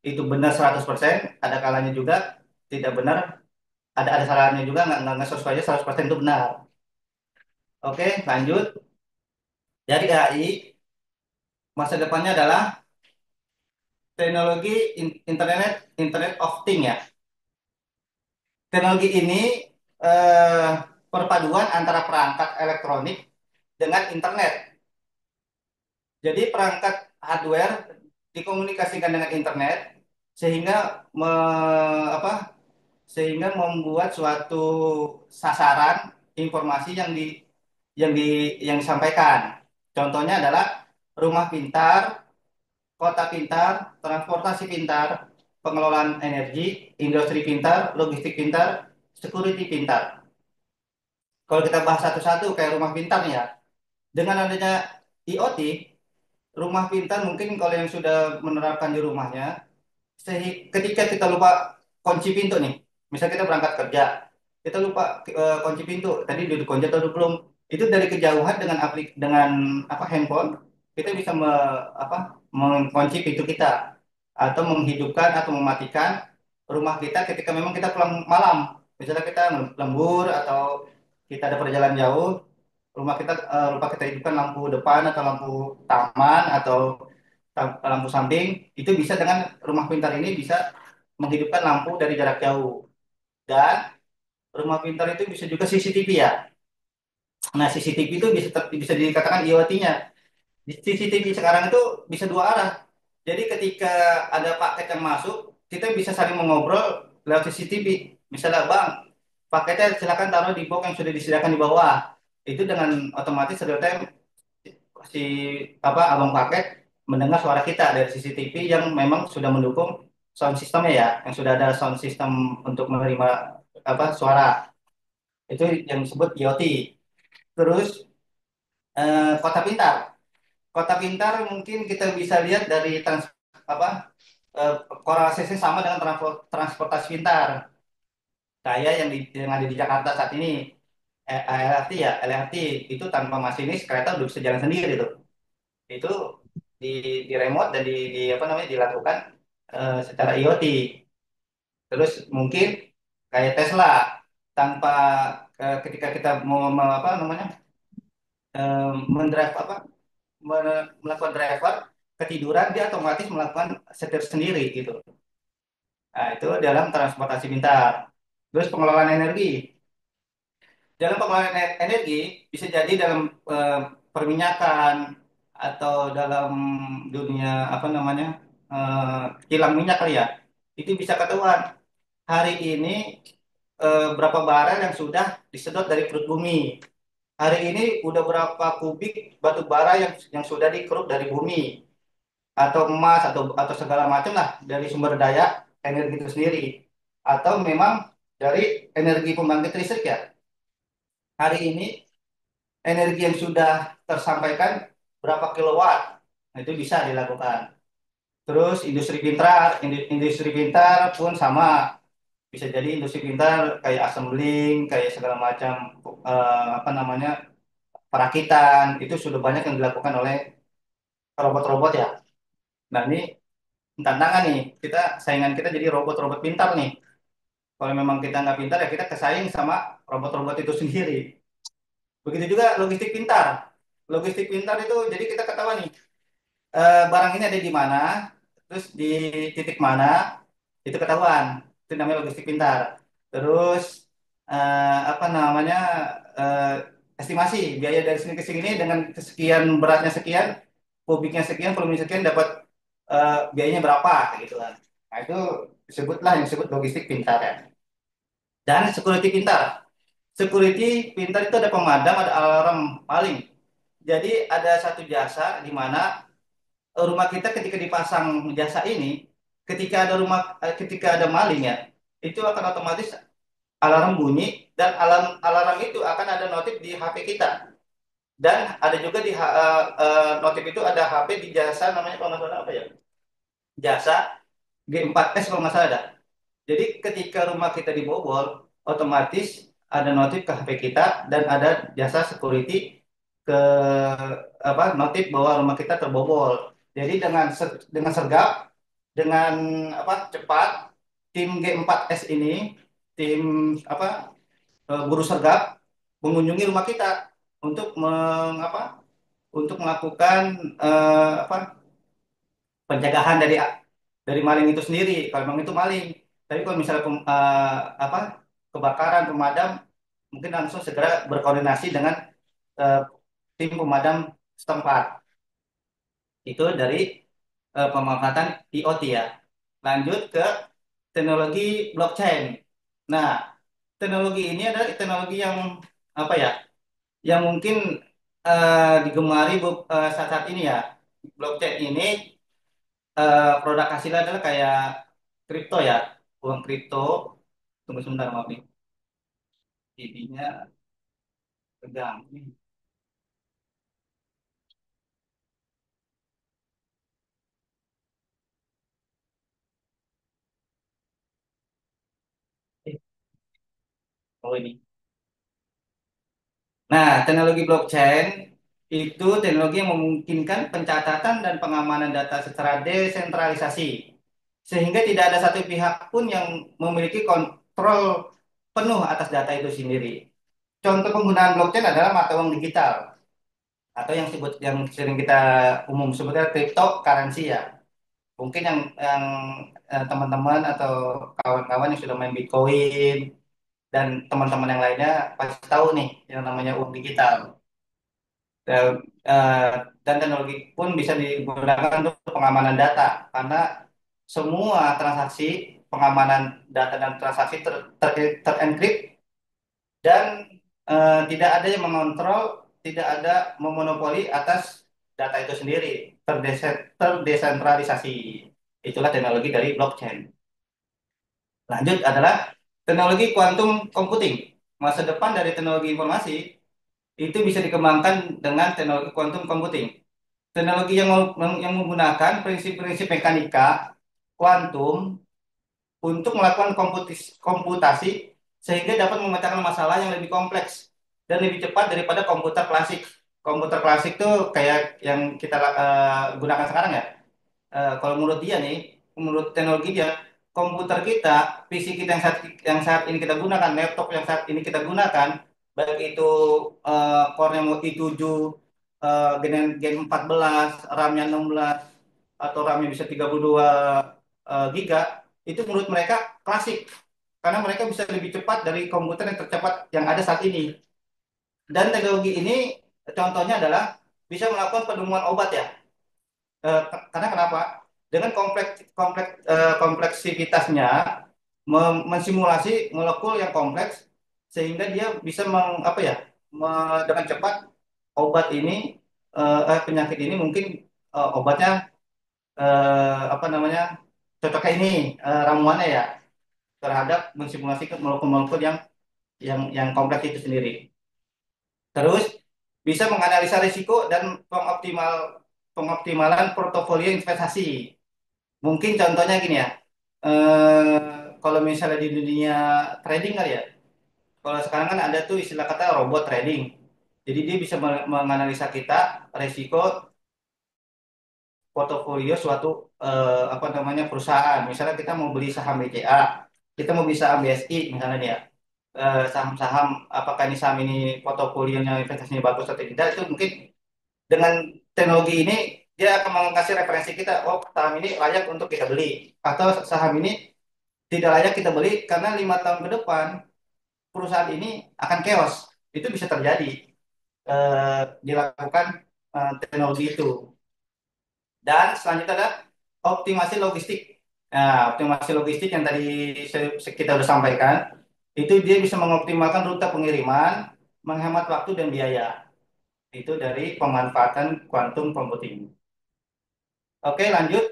itu benar 100%, ada kalanya juga tidak benar, ada salahnya juga, nggak sesuai aja 100% itu benar. Oke, lanjut. Jadi AI masa depannya adalah teknologi Internet of Things ya. Teknologi ini eh, perpaduan antara perangkat elektronik dengan internet. Jadi perangkat hardware dikomunikasikan dengan internet sehingga apa, sehingga membuat suatu sasaran informasi yang disampaikan. Contohnya adalah rumah pintar, kota pintar, transportasi pintar, pengelolaan energi, industri pintar, logistik pintar, security pintar. Kalau kita bahas satu-satu kayak rumah pintar nih ya, dengan adanya IoT, rumah pintar mungkin kalau yang sudah menerapkan di rumahnya, ketika kita lupa kunci pintu nih, misal kita berangkat kerja, kita lupa kunci pintu, tadi udah dikunci atau belum, itu dari kejauhan dengan dengan apa handphone, kita bisa mengunci pintu kita atau menghidupkan atau mematikan rumah kita ketika memang kita pulang malam, misalnya kita lembur atau kita ada perjalanan jauh, rumah kita lupa kita hidupkan lampu depan atau lampu taman atau lampu samping, itu bisa dengan rumah pintar ini bisa menghidupkan lampu dari jarak jauh. Dan rumah pintar itu bisa juga CCTV ya. Nah, CCTV itu bisa dikatakan IoT-nya. Di CCTV sekarang itu bisa dua arah. Jadi ketika ada paket yang masuk, kita bisa saling mengobrol lewat CCTV. Misalnya, Bang, paketnya silakan taruh di box yang sudah disediakan di bawah. Itu dengan otomatis real time si abang paket mendengar suara kita dari CCTV yang memang sudah mendukung sound systemnya ya, yang sudah ada sound system untuk menerima suara. Itu yang disebut IoT. Terus kota pintar. Kota pintar mungkin kita bisa lihat dari apa eh, korelasinya sama dengan transportasi pintar. Kayak yang ada di Jakarta saat ini, LRT ya, LRT itu tanpa masinis kereta udah bisa jalan sendiri tuh. Itu di, di remote dan apa namanya dilakukan secara IoT. Terus mungkin kayak Tesla, tanpa ketika kita mau apa namanya mendrive melakukan driver ketiduran, dia otomatis melakukan setir sendiri gitu. Nah, itu dalam transportasi pintar. Terus pengelolaan energi. Dalam pengelolaan energi bisa jadi dalam eh, perminyakan atau dalam dunia apa namanya kilang minyak kali ya. Itu bisa ketahuan hari ini berapa barel yang sudah disedot dari perut bumi. Hari ini udah berapa kubik batu bara yang sudah dikeruk dari bumi, atau emas atau segala macam lah dari sumber daya energi itu sendiri, atau memang dari energi pembangkit listrik ya. Hari ini energi yang sudah tersampaikan berapa kilowatt, nah, itu bisa dilakukan. Terus industri pintar pun sama. Bisa jadi industri pintar kayak assembling, kayak segala macam apa namanya perakitan itu sudah banyak yang dilakukan oleh robot-robot ya. Nah ini tantangan nih, saingan kita jadi robot-robot pintar nih. Kalau memang kita nggak pintar ya kita kesaing sama robot-robot itu sendiri. Begitu juga logistik pintar. Logistik pintar itu jadi kita ketahuan nih barang ini ada di mana, terus di titik mana itu ketahuan. Itu namanya logistik pintar. Terus apa namanya eh, estimasi biaya dari sini ke sini dengan sekian beratnya sekian, kubiknya sekian, volumenya sekian dapat biayanya berapa kayak gitu kan. Nah itu disebutlah yang disebut logistik pintar ya. Dan security pintar. Security pintar itu ada pemadam, ada alarm maling. Jadi ada satu jasa di mana rumah kita ketika dipasang jasa ini, ketika ada maling ya, itu akan otomatis alarm bunyi dan alarm itu akan ada notif di HP kita. Dan ada juga di notif itu ada HP di jasa namanya kalau nggak salah apa ya? Jasa G4S kalau nggak salah ada. Jadi ketika rumah kita dibobol, otomatis ada notif ke HP kita dan ada jasa security ke apa notif bahwa rumah kita terbobol. Jadi dengan sergap, dengan apa cepat, tim G4S ini, tim apa guru sergap mengunjungi rumah kita untuk untuk melakukan apa pencegahan dari maling itu sendiri. Kalau memang itu maling, tapi kalau misalnya apa kebakaran pemadam mungkin langsung segera berkoordinasi dengan eh, tim pemadam setempat. Itu dari pemanfaatan IoT ya. Lanjut ke teknologi blockchain. Nah, teknologi ini adalah teknologi yang apa ya? Yang mungkin digemari saat-saat ini ya. Blockchain ini produk hasilnya adalah kayak kripto ya, uang kripto. Tunggu sebentar maaf nih, ininya tegang. Eh, oh ini. Nah, teknologi blockchain itu teknologi yang memungkinkan pencatatan dan pengamanan data secara desentralisasi, sehingga tidak ada satu pihak pun yang memiliki kontrol penuh atas data itu sendiri. Contoh penggunaan blockchain adalah mata uang digital atau yang sering kita umum sebutnya cryptocurrency ya. Mungkin yang teman-teman atau kawan-kawan yang sudah main Bitcoin dan teman-teman yang lainnya pasti tahu nih yang namanya uang digital. Dan, eh, dan teknologi pun bisa digunakan untuk pengamanan data karena semua transaksi pengamanan data dan transaksi terenkrip dan tidak ada yang mengontrol, tidak ada memonopoli atas data itu sendiri, terdesentralisasi. Itulah teknologi dari blockchain. Lanjut adalah teknologi quantum computing. Masa depan dari teknologi informasi itu bisa dikembangkan dengan teknologi quantum computing. Teknologi yang menggunakan prinsip-prinsip mekanika kuantum untuk melakukan komputasi sehingga dapat memecahkan masalah yang lebih kompleks dan lebih cepat daripada komputer klasik. Komputer klasik tuh kayak yang kita gunakan sekarang ya. Kalau menurut dia nih, menurut teknologi dia, komputer kita, PC kita yang saat ini kita gunakan, laptop yang saat ini kita gunakan, baik itu core-nya mau i7, Gen 14, RAM-nya 16, atau RAM-nya bisa 32 giga, itu menurut mereka klasik. Karena mereka bisa lebih cepat dari komputer yang tercepat yang ada saat ini. Dan teknologi ini contohnya adalah bisa melakukan penemuan obat ya. Karena kenapa? Dengan kompleksitasnya mensimulasi molekul yang kompleks sehingga dia bisa apa ya dengan cepat obat ini penyakit ini mungkin obatnya apa namanya cocoknya ini ramuannya ya terhadap mensimulasi ke molekul-molekul yang kompleks itu sendiri. Terus bisa menganalisa risiko dan pengoptimalan portofolio investasi. Mungkin contohnya gini ya. Eh, Kalau misalnya di dunia trading kali ya. Kalau sekarang kan ada tuh istilah kata robot trading. Jadi dia bisa menganalisa kita resiko portofolio suatu apa namanya perusahaan. Misalnya kita mau beli saham BCA, kita mau beli saham BSI misalnya nih ya. Saham-saham apakah ini saham ini portofolionya investasinya bagus atau tidak itu mungkin dengan teknologi ini dia akan mengasih referensi kita, oh saham ini layak untuk kita beli atau saham ini tidak layak kita beli karena 5 tahun ke depan perusahaan ini akan chaos. Itu bisa terjadi dilakukan teknologi itu. Dan selanjutnya ada optimasi logistik. Nah, optimasi logistik yang tadi kita sudah sampaikan, itu dia bisa mengoptimalkan rute pengiriman, menghemat waktu dan biaya. Itu dari pemanfaatan quantum computing. Oke, lanjut.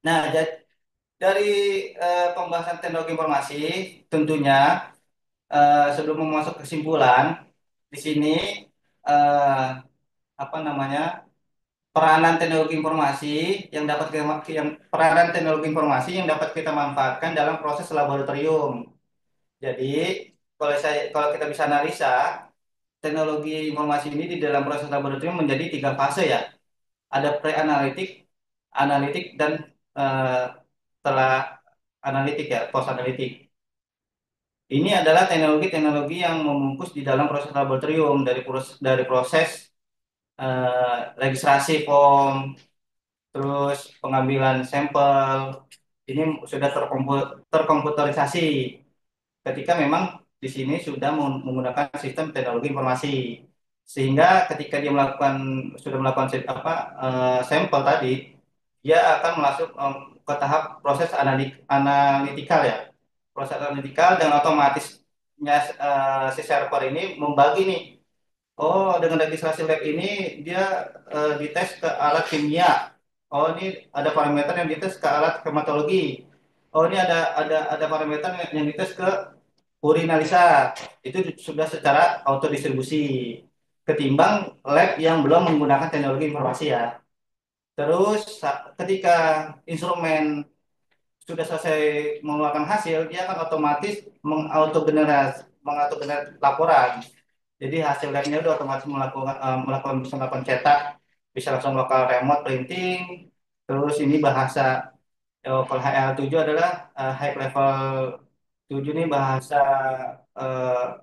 Nah, dari pembahasan teknologi informasi, tentunya sebelum masuk kesimpulan, di sini eh, apa namanya peranan teknologi informasi yang peranan teknologi informasi yang dapat kita manfaatkan dalam proses laboratorium. Jadi kalau kita bisa analisa teknologi informasi ini di dalam proses laboratorium menjadi 3 fase ya. Ada pre-analitik, analitik dan eh, setelah analitik ya, post analitik. Ini adalah teknologi-teknologi yang membungkus di dalam proses laboratorium dari proses registrasi form, terus pengambilan sampel. Ini sudah terkomputerisasi ketika memang di sini sudah menggunakan sistem teknologi informasi. Sehingga ketika dia sudah melakukan sampel tadi, dia akan masuk ke tahap proses analitikal ya. Proses analitikal dan otomatisnya si server ini membagi nih. Oh, dengan registrasi lab ini dia dites ke alat kimia. Oh, ini ada parameter yang dites ke alat hematologi. Oh, ini ada parameter yang dites ke urinalisa. Itu sudah secara autodistribusi. Ketimbang lab yang belum menggunakan teknologi informasi ya. Terus ketika instrumen sudah selesai mengeluarkan hasil, dia akan otomatis mengautogenerasi laporan. Jadi hasil labnya udah otomatis bisa melakukan cetak, bisa langsung lokal remote printing. Terus ini bahasa kalau HL7 adalah high level 7 ini bahasa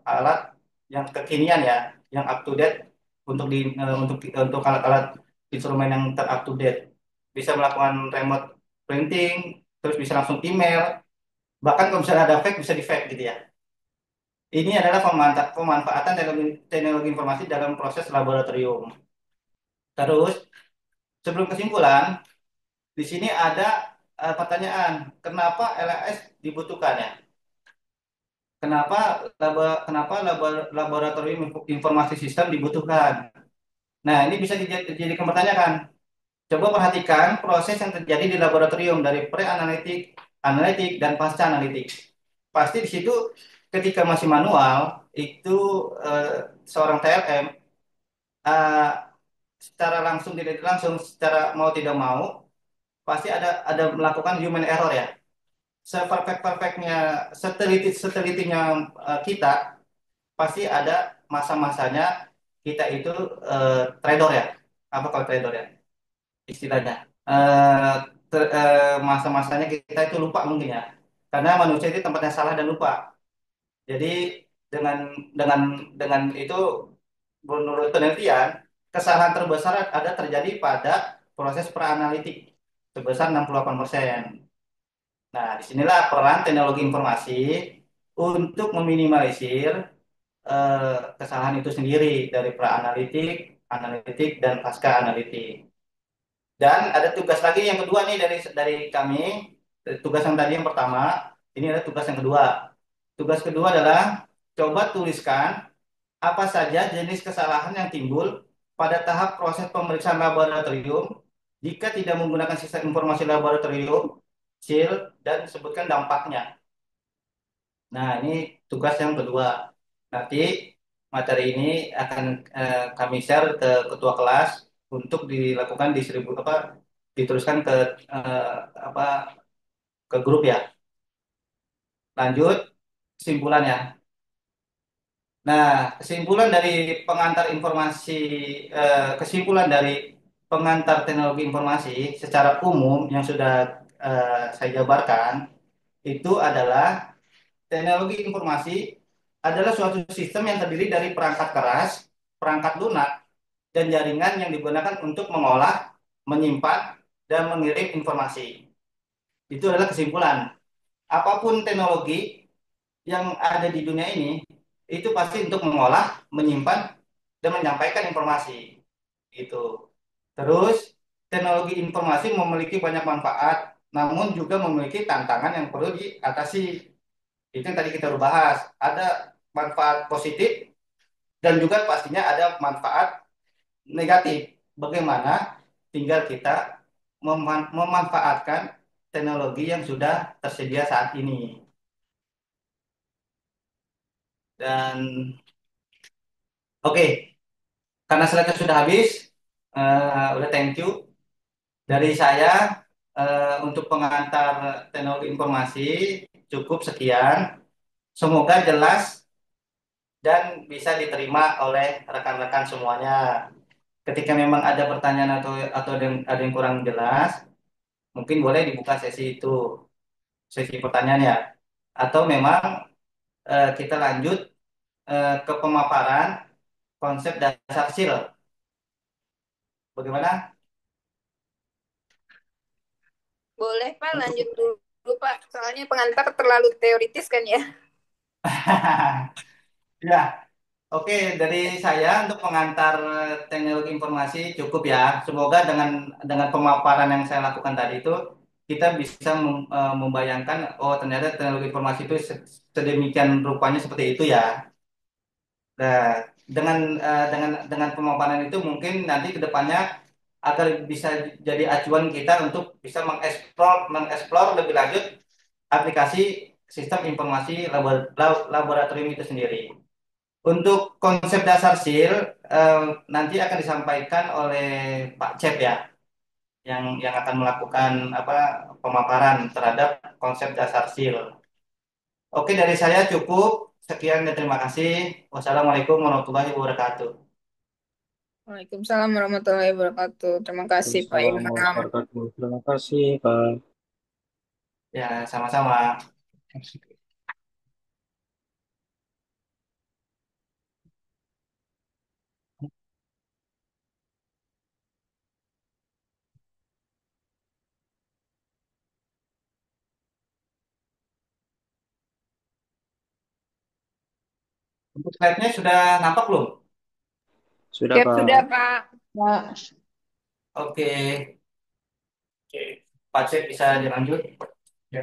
alat yang kekinian ya, yang up to date untuk alat-alat instrumen yang ter up to date. Bisa melakukan remote printing, terus bisa langsung email, bahkan kalau misalnya ada fake bisa di fake gitu ya. Ini adalah pemanfaatan teknologi informasi dalam proses laboratorium. Terus, sebelum kesimpulan, di sini ada pertanyaan, kenapa LAS dibutuhkan ya? Kenapa laboratorium informasi sistem dibutuhkan? Nah, ini bisa dijadikan pertanyaan. Coba perhatikan proses yang terjadi di laboratorium dari pre-analitik, analitik, dan pasca analitik. Pasti di situ ketika masih manual, itu eh, seorang TLM eh, secara langsung tidak langsung, secara mau tidak mau, pasti ada melakukan human error ya. Seperfect-perfectnya, seteliti-setelitinya kita, pasti ada masa-masanya kita itu trader ya. Apa kalau trader ya? Istilahnya. Eh, Masa-masanya kita itu lupa mungkin ya. Karena manusia itu tempatnya salah dan lupa. Jadi dengan dengan dengan itu menurut penelitian kesalahan terbesar ada terjadi pada proses preanalitik sebesar 68%. Nah, disinilah peran teknologi informasi untuk meminimalisir kesalahan itu sendiri dari preanalitik, analitik, dan pasca analitik. Dan ada tugas lagi yang kedua nih dari kami. Tugas yang tadi yang pertama, ini ada tugas yang kedua. Tugas kedua adalah coba tuliskan apa saja jenis kesalahan yang timbul pada tahap proses pemeriksaan laboratorium jika tidak menggunakan sistem informasi laboratorium, SIL, dan sebutkan dampaknya. Nah, ini tugas yang kedua. Nanti materi ini akan kami share ke ketua kelas untuk dilakukan diteruskan ke eh, apa ke grup ya. Lanjut kesimpulannya. Nah, kesimpulan dari pengantar informasi, kesimpulan dari pengantar teknologi informasi secara umum yang sudah saya jabarkan itu adalah teknologi informasi adalah suatu sistem yang terdiri dari perangkat keras, perangkat lunak, dan jaringan yang digunakan untuk mengolah, menyimpan, dan mengirim informasi. Itu adalah kesimpulan. Apapun teknologi yang ada di dunia ini, itu pasti untuk mengolah, menyimpan, dan menyampaikan informasi. Itu. Terus, teknologi informasi memiliki banyak manfaat, namun juga memiliki tantangan yang perlu diatasi. Itu yang tadi kita udah bahas. Ada manfaat positif dan juga pastinya ada manfaat negatif. Bagaimana tinggal kita memanfaatkan teknologi yang sudah tersedia saat ini. Dan oke, karena slide sudah habis, udah thank you dari saya untuk pengantar teknologi informasi cukup sekian. Semoga jelas dan bisa diterima oleh rekan-rekan semuanya. Ketika memang ada pertanyaan atau ada yang kurang jelas, mungkin boleh dibuka sesi itu, sesi pertanyaan ya. Atau memang kita lanjut ke pemaparan konsep dasar SIL. Bagaimana? Boleh, Pak, lanjut Untuk dulu, Pak. Soalnya pengantar terlalu teoritis kan ya. ya, oke, dari saya untuk pengantar teknologi informasi cukup ya. Semoga dengan pemaparan yang saya lakukan tadi itu kita bisa membayangkan oh ternyata teknologi informasi itu sedemikian rupanya seperti itu ya. Nah, dengan pemaparan itu mungkin nanti ke depannya agar bisa jadi acuan kita untuk bisa mengeksplor lebih lanjut aplikasi sistem informasi laboratorium itu sendiri. Untuk konsep dasar SIL eh, nanti akan disampaikan oleh Pak Cep ya, yang akan melakukan pemaparan terhadap konsep dasar SIL. Oke, dari saya cukup. Sekian dan terima kasih. Wassalamualaikum warahmatullahi wabarakatuh. Waalaikumsalam warahmatullahi wabarakatuh. Terima kasih, Pak Assalamualaikum Imam. warahmatullahi wabarakatuh. Terima kasih, Pak. Ya, sama-sama. Untuk slide-nya sudah nampak belum? Sudah, Siap, sudah, Pak. Pak. Oke, oke. Pak Cep bisa dilanjut. Ya.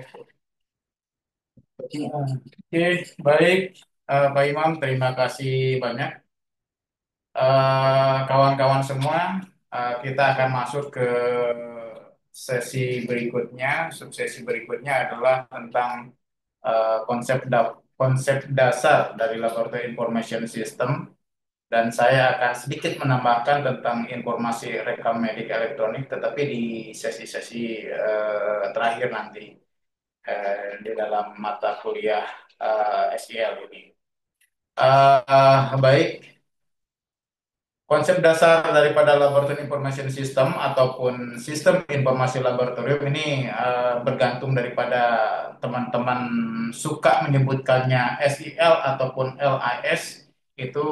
Oke, baik. Pak Imam, terima kasih banyak. Kawan-kawan semua, kita akan masuk ke sesi berikutnya. Subsesi berikutnya adalah tentang konsep dasar dari Laboratory Information System, dan saya akan sedikit menambahkan tentang informasi rekam medik elektronik, tetapi di sesi-sesi terakhir nanti di dalam mata kuliah SEL ini. Baik. Konsep dasar daripada Laboratory Information System ataupun sistem informasi laboratorium ini bergantung daripada teman-teman suka menyebutkannya SEL ataupun LIS, itu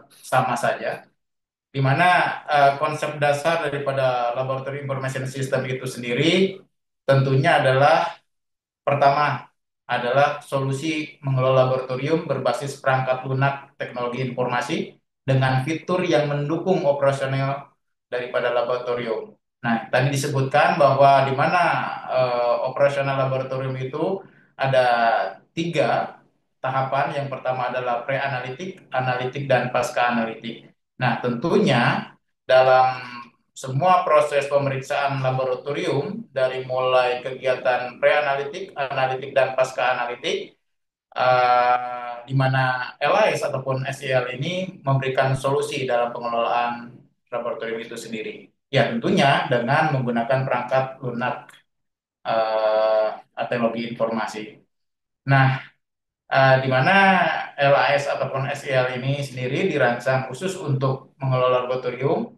sama saja. Di mana konsep dasar daripada Laboratory Information System itu sendiri tentunya adalah pertama adalah solusi mengelola laboratorium berbasis perangkat lunak teknologi informasi dengan fitur yang mendukung operasional daripada laboratorium. Nah, tadi disebutkan bahwa di mana operasional laboratorium itu ada tiga tahapan. Yang pertama adalah pre-analitik, analitik, dan pasca-analitik. Nah, tentunya dalam semua proses pemeriksaan laboratorium dari mulai kegiatan pre-analitik, analitik, dan pasca-analitik, di mana LIS ataupun SEL ini memberikan solusi dalam pengelolaan laboratorium itu sendiri. Ya, tentunya dengan menggunakan perangkat lunak teknologi informasi. Nah, di mana LAS ataupun SEL ini sendiri dirancang khusus untuk mengelola laboratorium,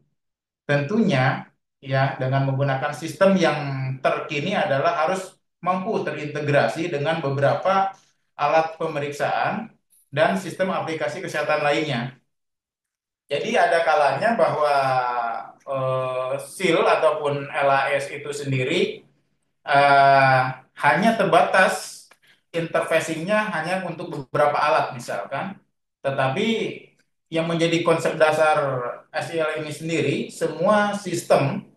tentunya ya dengan menggunakan sistem yang terkini adalah harus mampu terintegrasi dengan beberapa alat pemeriksaan dan sistem aplikasi kesehatan lainnya. Jadi ada kalanya bahwa SEAL ataupun LAS itu sendiri eh, hanya terbatas interfacingnya hanya untuk beberapa alat misalkan, tetapi yang menjadi konsep dasar SEL ini sendiri, semua sistem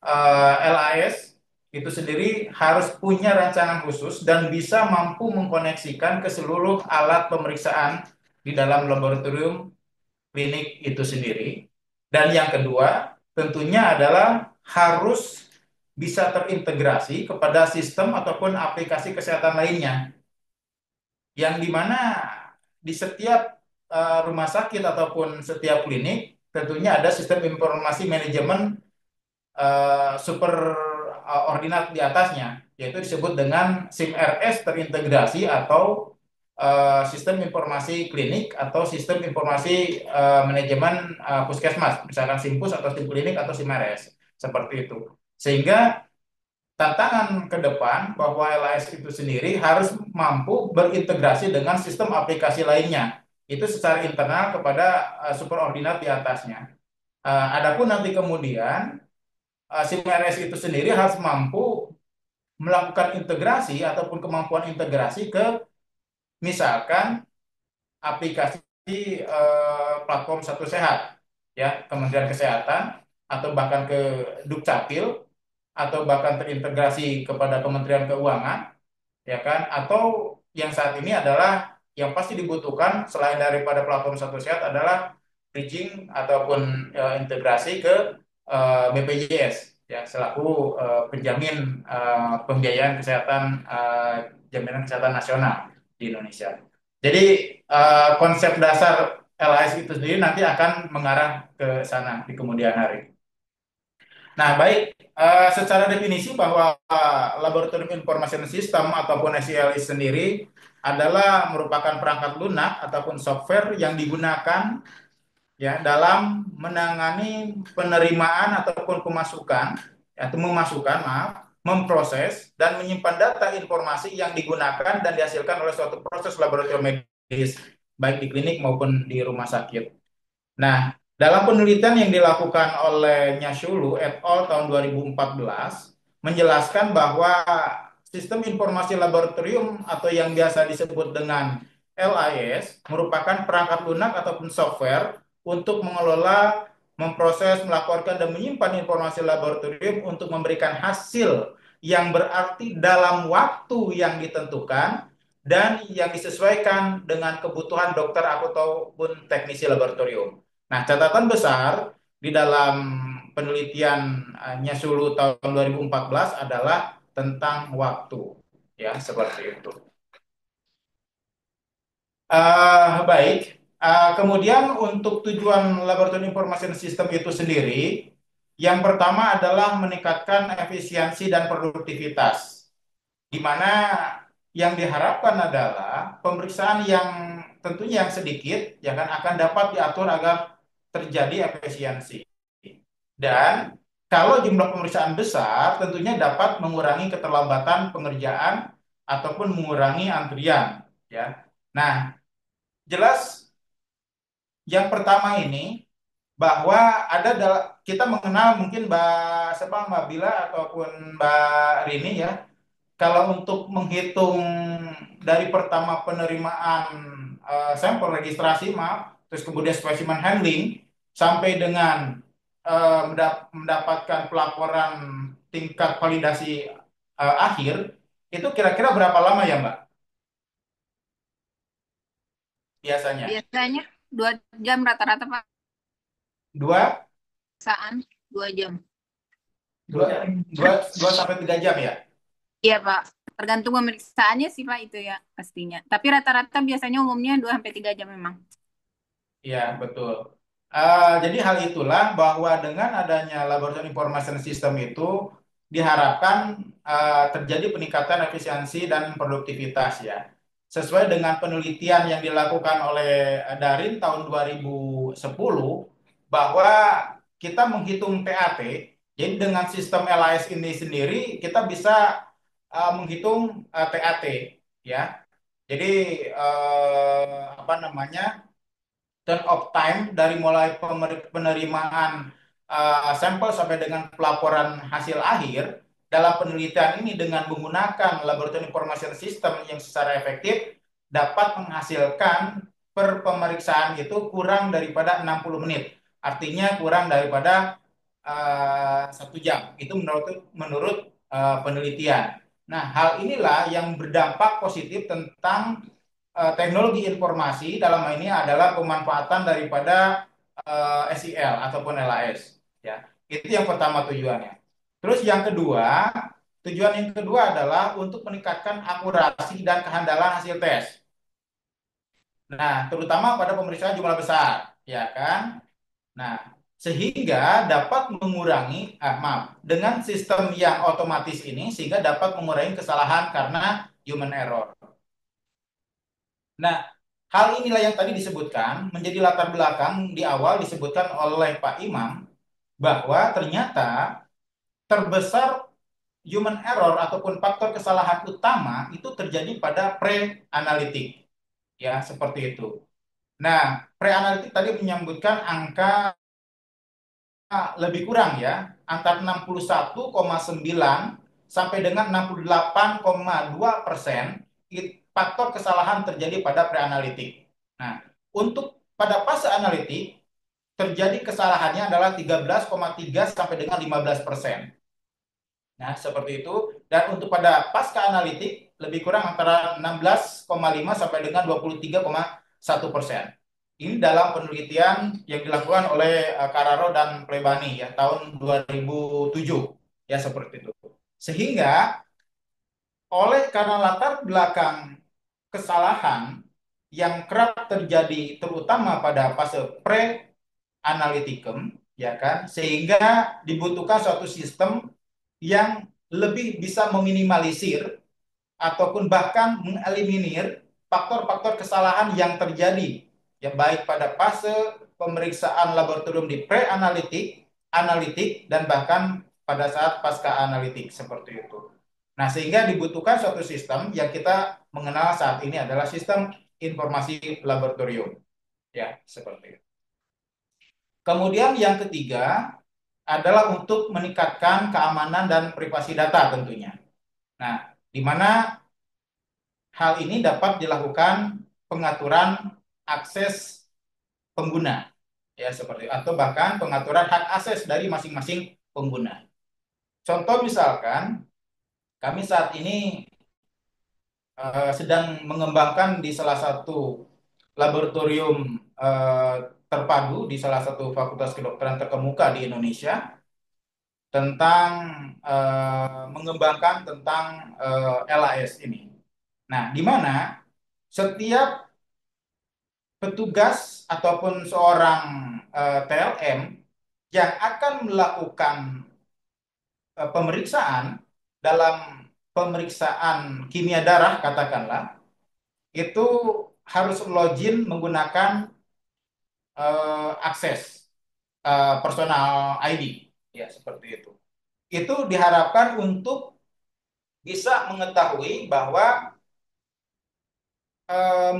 LAS itu sendiri harus punya rancangan khusus dan bisa mampu mengkoneksikan ke seluruh alat pemeriksaan di dalam laboratorium klinik itu sendiri. Dan yang kedua, tentunya adalah harus bisa terintegrasi kepada sistem ataupun aplikasi kesehatan lainnya, yang dimana di setiap rumah sakit ataupun setiap klinik tentunya ada sistem informasi manajemen super ordinat di atasnya, yaitu disebut dengan SIM-RS terintegrasi atau sistem informasi klinik atau sistem informasi manajemen puskesmas, misalkan SIMPUS atau SIM klinik atau SIM-RS, seperti itu. Sehingga tantangan ke depan bahwa LAS itu sendiri harus mampu berintegrasi dengan sistem aplikasi lainnya, itu secara internal kepada superordinat di atasnya. Adapun nanti kemudian SIM-RS itu sendiri harus mampu melakukan integrasi ataupun kemampuan integrasi ke misalkan aplikasi platform Satu Sehat, ya Kementerian Kesehatan, atau bahkan ke Dukcapil, atau bahkan terintegrasi kepada Kementerian Keuangan, ya kan? Atau yang saat ini adalah yang pasti dibutuhkan selain daripada platform Satu Sehat adalah bridging ataupun integrasi ke BPJS, ya selaku penjamin pembiayaan kesehatan jaminan kesehatan nasional di Indonesia. Jadi konsep dasar LAS itu sendiri nanti akan mengarah ke sana di kemudian hari. Nah, baik, secara definisi bahwa Laboratorium Information System ataupun SILI sendiri adalah merupakan perangkat lunak ataupun software yang digunakan ya dalam menangani penerimaan ataupun pemasukan atau memasukkan, maaf, memproses dan menyimpan data informasi yang digunakan dan dihasilkan oleh suatu proses laboratorium medis baik di klinik maupun di rumah sakit. Nah, dalam penelitian yang dilakukan oleh Nyashulu et al. Tahun 2014 menjelaskan bahwa sistem informasi laboratorium atau yang biasa disebut dengan LIS merupakan perangkat lunak ataupun software untuk mengelola, memproses, melaporkan, dan menyimpan informasi laboratorium untuk memberikan hasil yang berarti dalam waktu yang ditentukan dan yang disesuaikan dengan kebutuhan dokter ataupun teknisi laboratorium. Nah, catatan besar di dalam penelitian Nyasulu tahun 2014 adalah tentang waktu, ya seperti itu. Baik, kemudian untuk tujuan Laboratorium Information System itu sendiri, yang pertama adalah meningkatkan efisiensi dan produktivitas, di mana yang diharapkan adalah pemeriksaan yang tentunya yang sedikit, ya kan akan dapat diatur agar terjadi efisiensi. Dan kalau jumlah pemeriksaan besar, tentunya dapat mengurangi keterlambatan pengerjaan ataupun mengurangi antrian, ya. Nah, jelas yang pertama ini bahwa kita mengenal mungkin Mbak Bila ataupun Mbak Rini ya, kalau untuk menghitung dari pertama penerimaan sampel registrasi, maaf, terus kemudian spesimen handling, sampai dengan mendapatkan pelaporan tingkat validasi akhir, itu kira-kira berapa lama ya, Mbak? Biasanya? Biasanya 2 jam rata-rata Pak. Dua, Pemeriksaan 2 jam. dua sampai 3 jam ya? Iya Pak. Tergantung pemeriksaannya sih Pak itu ya pastinya. Tapi rata-rata biasanya umumnya 2 sampai 3 jam memang. Iya, betul. Jadi hal itulah bahwa dengan adanya Laboratorium Information System itu diharapkan terjadi peningkatan efisiensi dan produktivitas ya. Sesuai dengan penelitian yang dilakukan oleh Darin tahun 2010 bahwa kita menghitung PAT, jadi dengan sistem LAS ini sendiri kita bisa menghitung PAT ya. Jadi apa namanya? Turn of time dari mulai penerimaan sampel sampai dengan pelaporan hasil akhir dalam penelitian ini dengan menggunakan laboratorium information system yang secara efektif dapat menghasilkan per pemeriksaan itu kurang daripada 60 menit. Artinya kurang daripada 1 jam. Itu menurut penelitian. Nah, hal inilah yang berdampak positif tentang teknologi informasi dalam hal ini adalah pemanfaatan daripada SEL ataupun LAS ya. Itu yang pertama tujuannya. Terus tujuan yang kedua adalah untuk meningkatkan akurasi dan kehandalan hasil tes. Nah, terutama pada pemeriksaan jumlah besar, ya kan? Nah, sehingga dapat mengurangi dengan sistem yang otomatis ini sehingga dapat mengurangi kesalahan karena human error. Nah, hal inilah yang tadi disebutkan menjadi latar belakang di awal disebutkan oleh Pak Imam bahwa ternyata terbesar human error ataupun faktor kesalahan utama itu terjadi pada pre-analitik. Ya, seperti itu. Nah, pre-analitik tadi menyebutkan angka lebih kurang ya, antara 61,9 sampai dengan 68,2% faktor kesalahan terjadi pada pre-analitik. Nah, untuk pada fase analitik terjadi kesalahannya adalah 13,3 sampai dengan 15%. Nah, seperti itu. Dan untuk pada pasca analitik lebih kurang antara 16,5 sampai dengan 23,1%. Ini dalam penelitian yang dilakukan oleh Kararo dan Plebani ya tahun 2007 ya seperti itu. Sehingga karena latar belakang kesalahan yang kerap terjadi terutama pada fase pre-analyticum ya kan sehingga dibutuhkan suatu sistem yang lebih bisa meminimalisir ataupun bahkan mengeliminir faktor-faktor kesalahan yang terjadi ya baik pada fase pemeriksaan laboratorium di pre-analitik, analitik dan bahkan pada saat pasca analitik seperti itu. Nah, sehingga dibutuhkan suatu sistem yang kita mengenal saat ini adalah sistem informasi laboratorium ya, seperti itu. Kemudian yang ketiga adalah untuk meningkatkan keamanan dan privasi data tentunya. Nah, di mana hal ini dapat dilakukan pengaturan akses pengguna ya seperti itu, atau bahkan pengaturan hak akses dari masing-masing pengguna. Contoh misalkan kami saat ini sedang mengembangkan di salah satu laboratorium eh, terpadu di salah satu fakultas kedokteran terkemuka di Indonesia tentang mengembangkan tentang LAS ini. Nah, di mana setiap petugas ataupun seorang TLM yang akan melakukan pemeriksaan dalam pemeriksaan kimia darah katakanlah itu harus login menggunakan akses personal ID ya seperti itu. Itu diharapkan untuk bisa mengetahui bahwa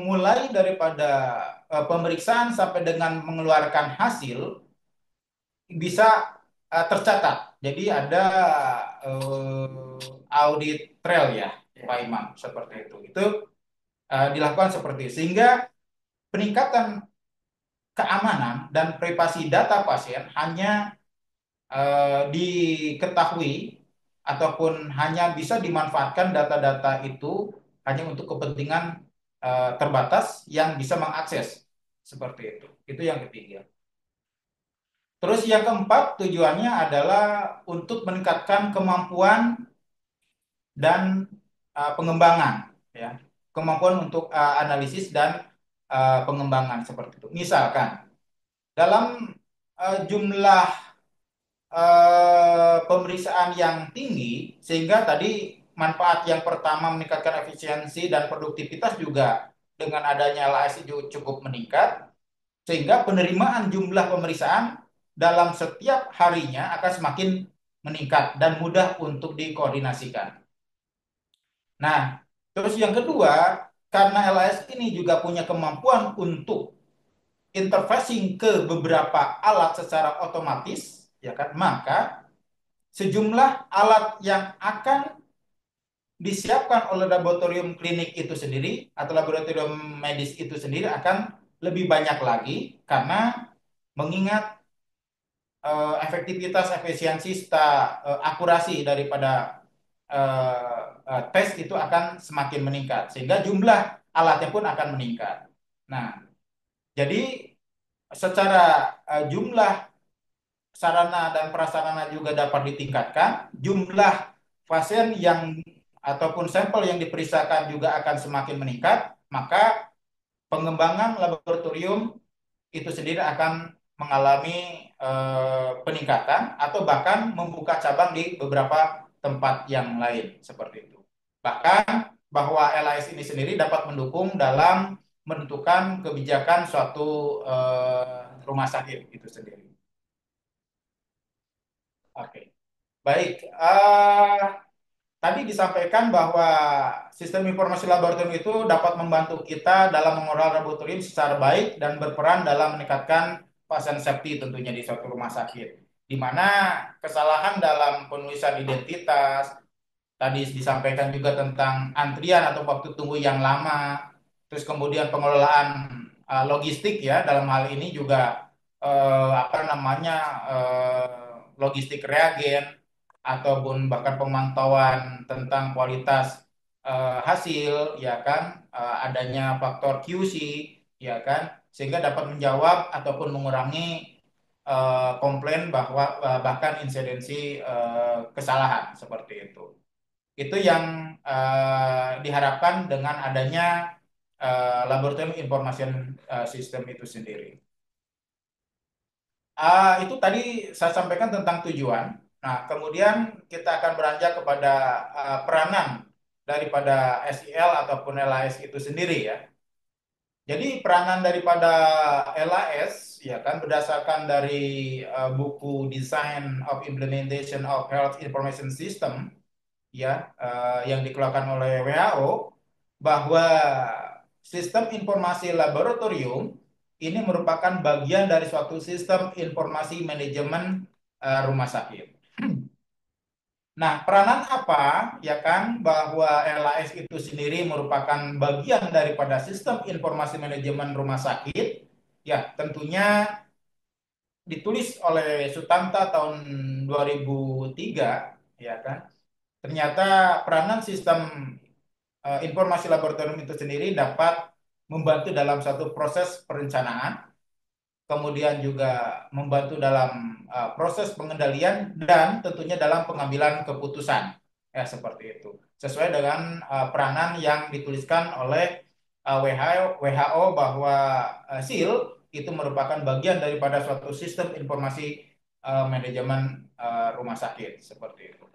mulai daripada pemeriksaan sampai dengan mengeluarkan hasil bisa tercatat. Jadi ada audit trail ya, Pak Imam, seperti itu. Itu dilakukan seperti itu. Sehingga peningkatan keamanan dan privasi data pasien hanya diketahui ataupun hanya bisa dimanfaatkan data-data itu hanya untuk kepentingan terbatas yang bisa mengakses seperti itu. Itu yang ketiga. Terus yang keempat tujuannya adalah untuk meningkatkan kemampuan dan pengembangan ya. Kemampuan untuk analisis dan pengembangan seperti itu. Misalkan dalam jumlah pemeriksaan yang tinggi, sehingga tadi manfaat yang pertama meningkatkan efisiensi dan produktivitas juga dengan adanya LAS itu cukup meningkat, sehingga penerimaan jumlah pemeriksaan dalam setiap harinya akan semakin meningkat dan mudah untuk dikoordinasikan. Nah, terus yang kedua, karena LAS ini juga punya kemampuan untuk interfacing ke beberapa alat secara otomatis, ya kan? Maka sejumlah alat yang akan disiapkan oleh laboratorium klinik itu sendiri atau laboratorium medis itu sendiri akan lebih banyak lagi karena mengingat efektivitas, efisiensi, serta akurasi daripada tes itu akan semakin meningkat sehingga jumlah alatnya pun akan meningkat. Nah, jadi secara jumlah sarana dan prasarana juga dapat ditingkatkan, jumlah pasien yang ataupun sampel yang diperiksakan juga akan semakin meningkat, maka pengembangan laboratorium itu sendiri akan mengalami peningkatan atau bahkan membuka cabang di beberapa tempat yang lain seperti itu. Bahkan bahwa LAS ini sendiri dapat mendukung dalam menentukan kebijakan suatu rumah sakit itu sendiri. Oke, baik. Tadi disampaikan bahwa sistem informasi laboratorium itu dapat membantu kita dalam mengelola laboratorium secara baik dan berperan dalam meningkatkan pasien safety tentunya di suatu rumah sakit. Di mana kesalahan dalam penulisan identitas, tadi disampaikan juga tentang antrian atau waktu tunggu yang lama, terus kemudian pengelolaan logistik ya dalam hal ini juga apa namanya logistik reagen ataupun bahkan pemantauan tentang kualitas hasil ya kan adanya faktor QC ya kan sehingga dapat menjawab ataupun mengurangi komplain bahwa bahkan insidensi kesalahan seperti itu. Itu yang diharapkan dengan adanya laboratorium information system itu sendiri. Itu tadi saya sampaikan tentang tujuan. Nah, kemudian kita akan beranjak kepada peranan daripada SIL ataupun LAS itu sendiri ya. Jadi peranan daripada LAS ya kan berdasarkan dari buku Design of Implementation of Health Information System ya yang dikeluarkan oleh WHO bahwa sistem informasi laboratorium ini merupakan bagian dari suatu sistem informasi manajemen rumah sakit. Nah, peranan apa ya kan bahwa LAS itu sendiri merupakan bagian daripada sistem informasi manajemen rumah sakit? Ya, tentunya ditulis oleh Sutanta tahun 2003 ya kan. Ternyata peranan sistem informasi laboratorium itu sendiri dapat membantu dalam satu proses perencanaan, kemudian juga membantu dalam proses pengendalian dan tentunya dalam pengambilan keputusan. Ya, seperti itu. Sesuai dengan peranan yang dituliskan oleh WHO bahwa SIL itu merupakan bagian daripada suatu sistem informasi manajemen rumah sakit seperti itu.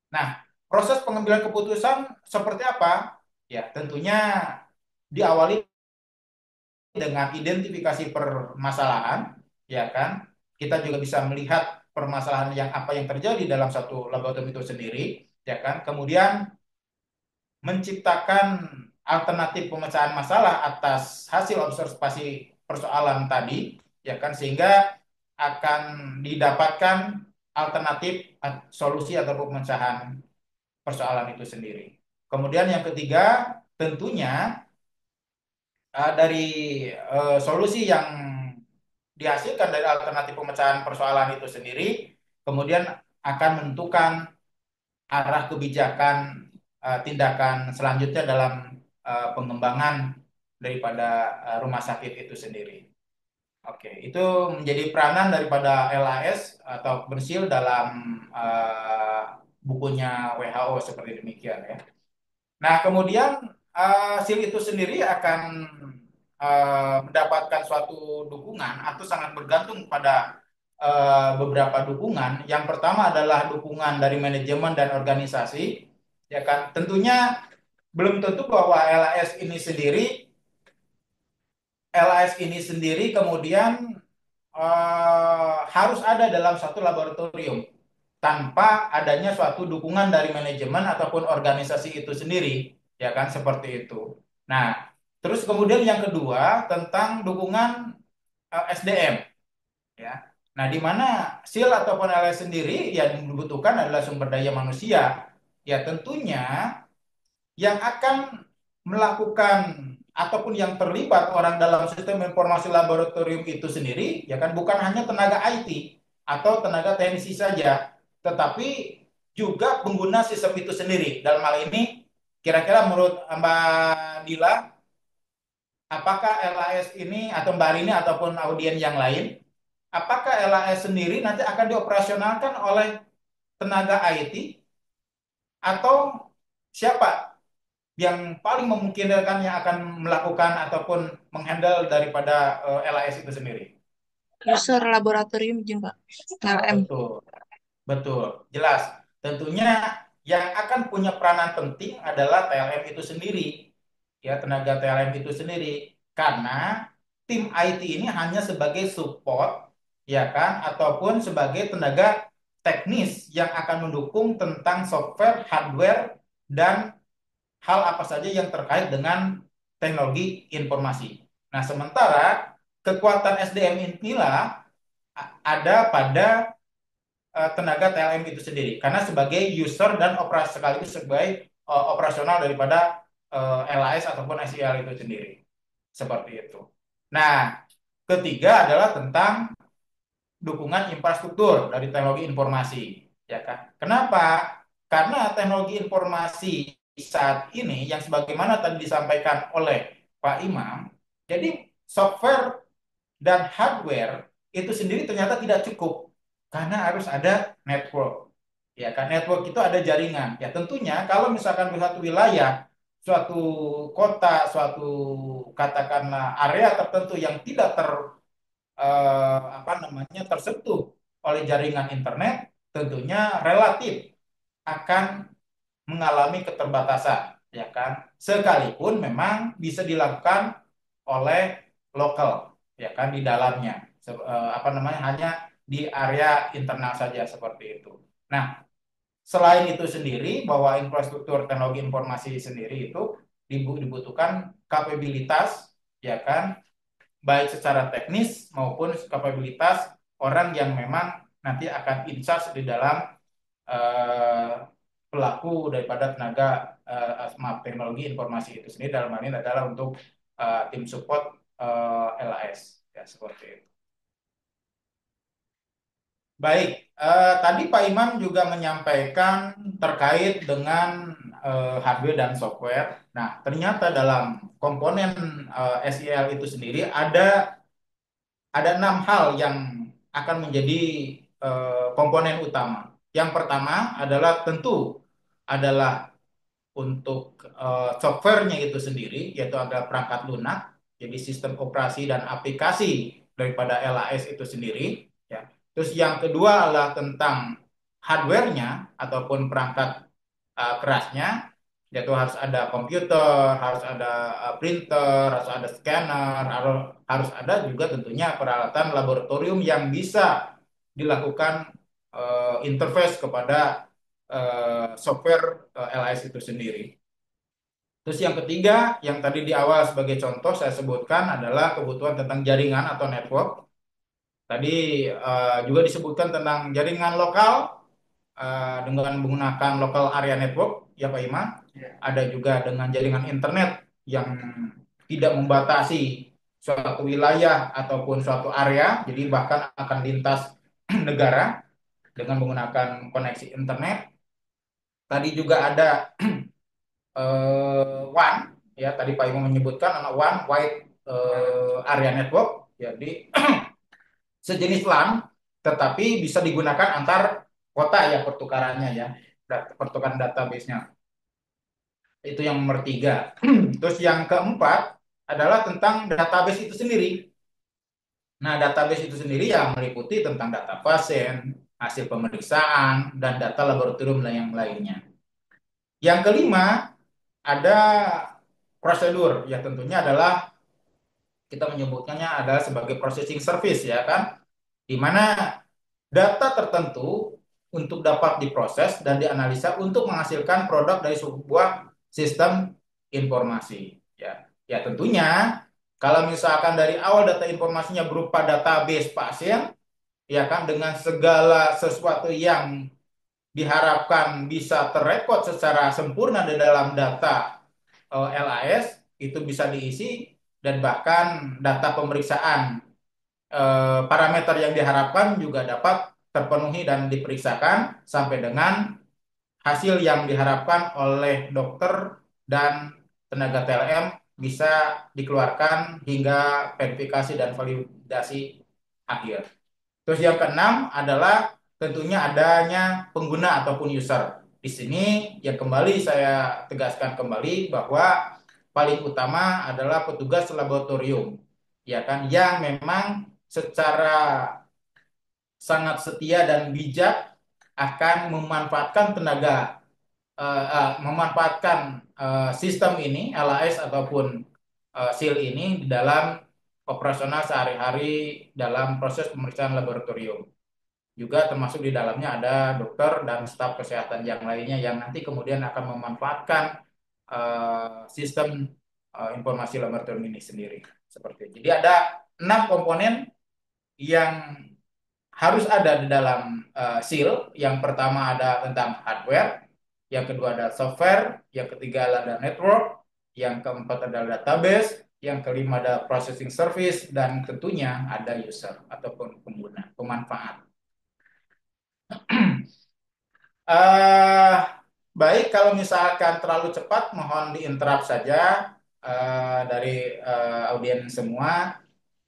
Nah, proses pengambilan keputusan seperti apa? Ya, tentunya diawali dengan identifikasi permasalahan, ya kan? Kita juga bisa melihat permasalahan yang apa yang terjadi dalam satu laboratorium itu sendiri, ya kan? Kemudian menciptakan alternatif pemecahan masalah atas hasil observasi persoalan tadi, ya kan? Sehingga akan didapatkan alternatif solusi atau pemecahan persoalan itu sendiri. Kemudian yang ketiga, tentunya dari solusi yang dihasilkan dari alternatif pemecahan persoalan itu sendiri, kemudian akan menentukan arah kebijakan tindakan selanjutnya dalam pengembangan daripada rumah sakit itu sendiri. Oke, itu menjadi peranan daripada LAS atau Bersil dalam bukunya WHO seperti demikian ya. Nah, kemudian SIL itu sendiri akan mendapatkan suatu dukungan atau sangat bergantung pada beberapa dukungan. Yang pertama adalah dukungan dari manajemen dan organisasi, ya kan? Tentunya belum tentu bahwa LAS ini sendiri kemudian harus ada dalam satu laboratorium tanpa adanya suatu dukungan dari manajemen ataupun organisasi itu sendiri, ya kan seperti itu. Nah, terus kemudian yang kedua tentang dukungan SDM, ya. Nah, di mana SEAL ataupun LS sendiri yang dibutuhkan adalah sumber daya manusia. Ya, tentunya yang akan melakukan ataupun yang terlibat orang dalam sistem informasi laboratorium itu sendiri, ya kan bukan hanya tenaga IT atau tenaga teknisi saja, tetapi juga pengguna sistem itu sendiri. Dalam hal ini, kira-kira menurut Mbak Dila, apakah LAS ini atau Mbak Rini ataupun audien yang lain, apakah LAS sendiri nanti akan dioperasionalkan oleh tenaga IT atau siapa yang paling memungkinkan yang akan melakukan ataupun menghandle daripada LAS itu sendiri? User laboratorium izin Pak. LM. Betul, betul, jelas. Tentunya yang akan punya peranan penting adalah TLM itu sendiri, ya tenaga TLM itu sendiri, karena tim IT ini hanya sebagai support, ya kan, ataupun sebagai tenaga teknis yang akan mendukung tentang software, hardware, dan hal apa saja yang terkait dengan teknologi informasi. Nah, sementara kekuatan SDM inilah ada pada tenaga TLM itu sendiri, karena sebagai user dan operasi sekaligus sebagai operasional daripada LAS ataupun SEL itu sendiri. Seperti itu. Nah, ketiga adalah tentang dukungan infrastruktur dari teknologi informasi, ya kan? Kenapa? Karena teknologi informasi saat ini yang sebagaimana tadi disampaikan oleh Pak Imam, jadi software dan hardware itu sendiri ternyata tidak cukup karena harus ada network. Ya kan, network itu ada jaringan. Ya tentunya kalau misalkan di suatu wilayah, suatu kota, suatu katakanlah area tertentu yang tidak apa namanya tersentuh oleh jaringan internet, tentunya relatif akan mengalami keterbatasan, ya kan? Sekalipun memang bisa dilakukan oleh lokal, ya kan di dalamnya, apa namanya hanya di area internal saja seperti itu. Nah, selain itu sendiri bahwa infrastruktur teknologi informasi sendiri itu dibutuhkan kapabilitas, ya kan, baik secara teknis maupun kapabilitas orang yang memang nanti akan in charge di dalam eh, pelaku daripada tenaga maaf, teknologi informasi itu sendiri dalam hal ini adalah untuk tim support LAS ya seperti itu. Baik, tadi Pak Imam juga menyampaikan terkait dengan hardware dan software. Nah, ternyata dalam komponen SEL itu sendiri ada 6 hal yang akan menjadi komponen utama. Yang pertama adalah tentu adalah untuk softwarenya itu sendiri, yaitu ada perangkat lunak, jadi sistem operasi dan aplikasi daripada LAS itu sendiri. Ya. Terus yang kedua adalah tentang hardware-nya ataupun perangkat kerasnya, yaitu harus ada komputer, harus ada printer, harus ada scanner, harus ada juga tentunya peralatan laboratorium yang bisa dilakukan interface kepada software LAS itu sendiri. Terus yang ketiga, yang tadi di awal sebagai contoh saya sebutkan adalah kebutuhan tentang jaringan atau network. Tadi juga disebutkan tentang jaringan lokal dengan menggunakan local area network, ya Pak Ima. Ada juga dengan jaringan internet yang tidak membatasi suatu wilayah ataupun suatu area, jadi bahkan akan lintas negara dengan menggunakan koneksi internet. Tadi juga ada WAN, ya tadi Pak Imo menyebutkan anak WAN, Wide Area Network, jadi sejenis LAN, tetapi bisa digunakan antar kota ya pertukarannya ya, pertukaran database-nya. Itu yang nomor 3. Terus yang keempat adalah tentang database itu sendiri. Nah, database itu sendiri yang meliputi tentang data pasien, hasil pemeriksaan, dan data laboratorium dan yang lainnya. Yang kelima, ada prosedur. Ya, tentunya adalah kita menyebutkannya adalah sebagai processing service, ya kan? Di mana data tertentu untuk dapat diproses dan dianalisa untuk menghasilkan produk dari sebuah sistem informasi. Ya, ya tentunya kalau misalkan dari awal data informasinya berupa database pasien, ya kan dengan segala sesuatu yang diharapkan bisa terrekod secara sempurna di dalam data LAS itu bisa diisi dan bahkan data pemeriksaan parameter yang diharapkan juga dapat terpenuhi dan diperiksakan sampai dengan hasil yang diharapkan oleh dokter dan tenaga TLM bisa dikeluarkan hingga verifikasi dan validasi akhir. Terus yang keenam adalah tentunya adanya pengguna ataupun user. Di sini yang kembali saya tegaskan kembali bahwa paling utama adalah petugas laboratorium, ya kan, yang memang secara sangat setia dan bijak akan memanfaatkan memanfaatkan sistem ini LAS ataupun SIL ini di dalam operasional sehari-hari dalam proses pemeriksaan laboratorium. Juga termasuk di dalamnya ada dokter dan staf kesehatan yang lainnya yang nanti kemudian akan memanfaatkan sistem informasi laboratorium ini sendiri. Seperti itu. Jadi ada 6 komponen yang harus ada di dalam SIL. Yang pertama ada tentang hardware, yang kedua ada software, yang ketiga ada network, yang keempat adalah database, yang kelima ada processing service, dan tentunya ada user ataupun pengguna, pemanfaat. Eh, baik, kalau misalkan terlalu cepat, mohon diinterrupt saja dari audiens semua.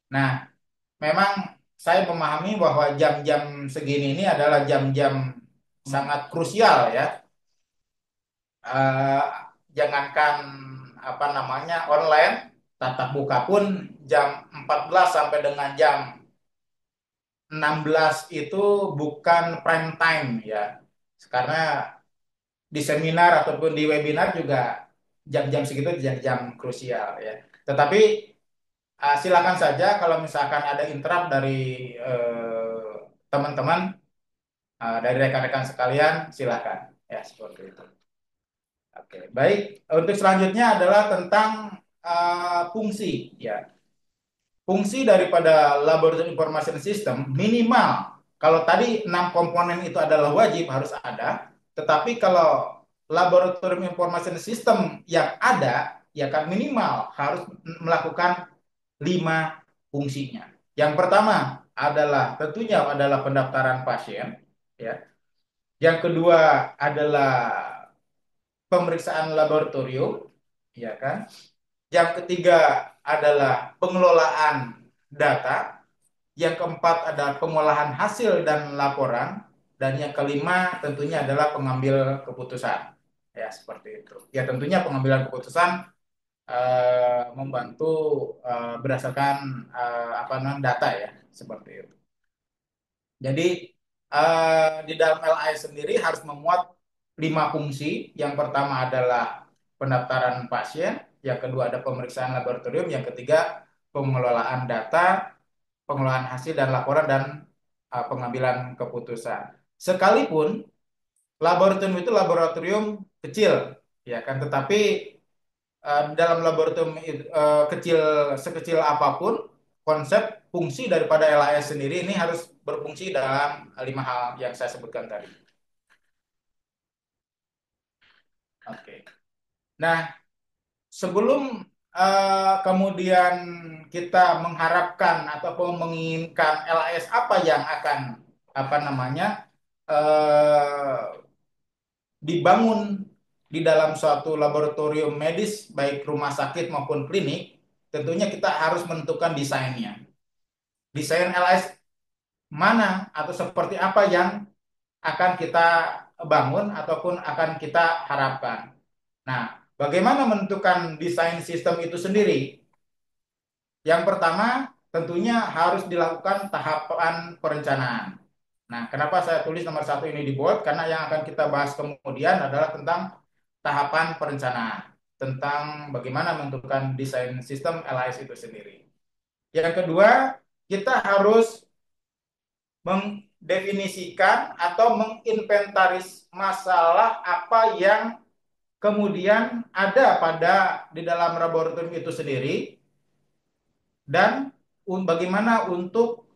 Nah, memang saya memahami bahwa jam-jam segini ini adalah jam-jam sangat krusial ya. Eh, jangankan apa namanya online, tatap muka pun jam 14 sampai dengan jam 16 itu bukan prime time ya. Karena di seminar ataupun di webinar juga jam-jam segitu jam-jam krusial ya. Tetapi silakan saja kalau misalkan ada interrupt dari teman-teman, dari rekan-rekan sekalian, silakan ya seperti itu. Oke, baik. Untuk selanjutnya adalah tentang fungsi ya. Fungsi daripada laboratorium information system minimal kalau tadi 6 komponen itu adalah wajib harus ada, tetapi kalau laboratorium information system yang ada ya kan minimal harus melakukan 5 fungsinya. Yang pertama adalah tentunya adalah pendaftaran pasien ya. Yang kedua adalah pemeriksaan laboratorium ya kan. Yang ketiga adalah pengelolaan data. Yang keempat adalah pengolahan hasil dan laporan. Dan yang kelima tentunya adalah pengambil keputusan. Ya, seperti itu. Ya, tentunya pengambilan keputusan membantu berdasarkan apa namanya data ya, seperti itu. Jadi di dalam LAS sendiri harus memuat 5 fungsi. Yang pertama adalah pendaftaran pasien, yang kedua ada pemeriksaan laboratorium, yang ketiga pengelolaan data, pengelolaan hasil dan laporan, dan pengambilan keputusan. Sekalipun laboratorium itu laboratorium kecil, ya kan, tetapi dalam laboratorium kecil sekecil apapun, konsep fungsi daripada LAS sendiri ini harus berfungsi dalam 5 hal yang saya sebutkan tadi. Oke. Nah, sebelum kemudian kita mengharapkan ataupun menginginkan LAS apa yang akan apa namanya dibangun di dalam suatu laboratorium medis baik rumah sakit maupun klinik, tentunya kita harus menentukan desainnya. Desain LAS mana atau seperti apa yang akan kita bangun ataupun akan kita harapkan. Nah, bagaimana menentukan desain sistem itu sendiri? Yang pertama, tentunya harus dilakukan tahapan perencanaan. Nah, kenapa saya tulis nomor satu ini di bold? Karena yang akan kita bahas kemudian adalah tentang tahapan perencanaan, tentang bagaimana menentukan desain sistem LIS itu sendiri. Yang kedua, kita harus mendefinisikan atau menginventaris masalah apa yang kemudian ada di dalam laboratorium itu sendiri dan bagaimana untuk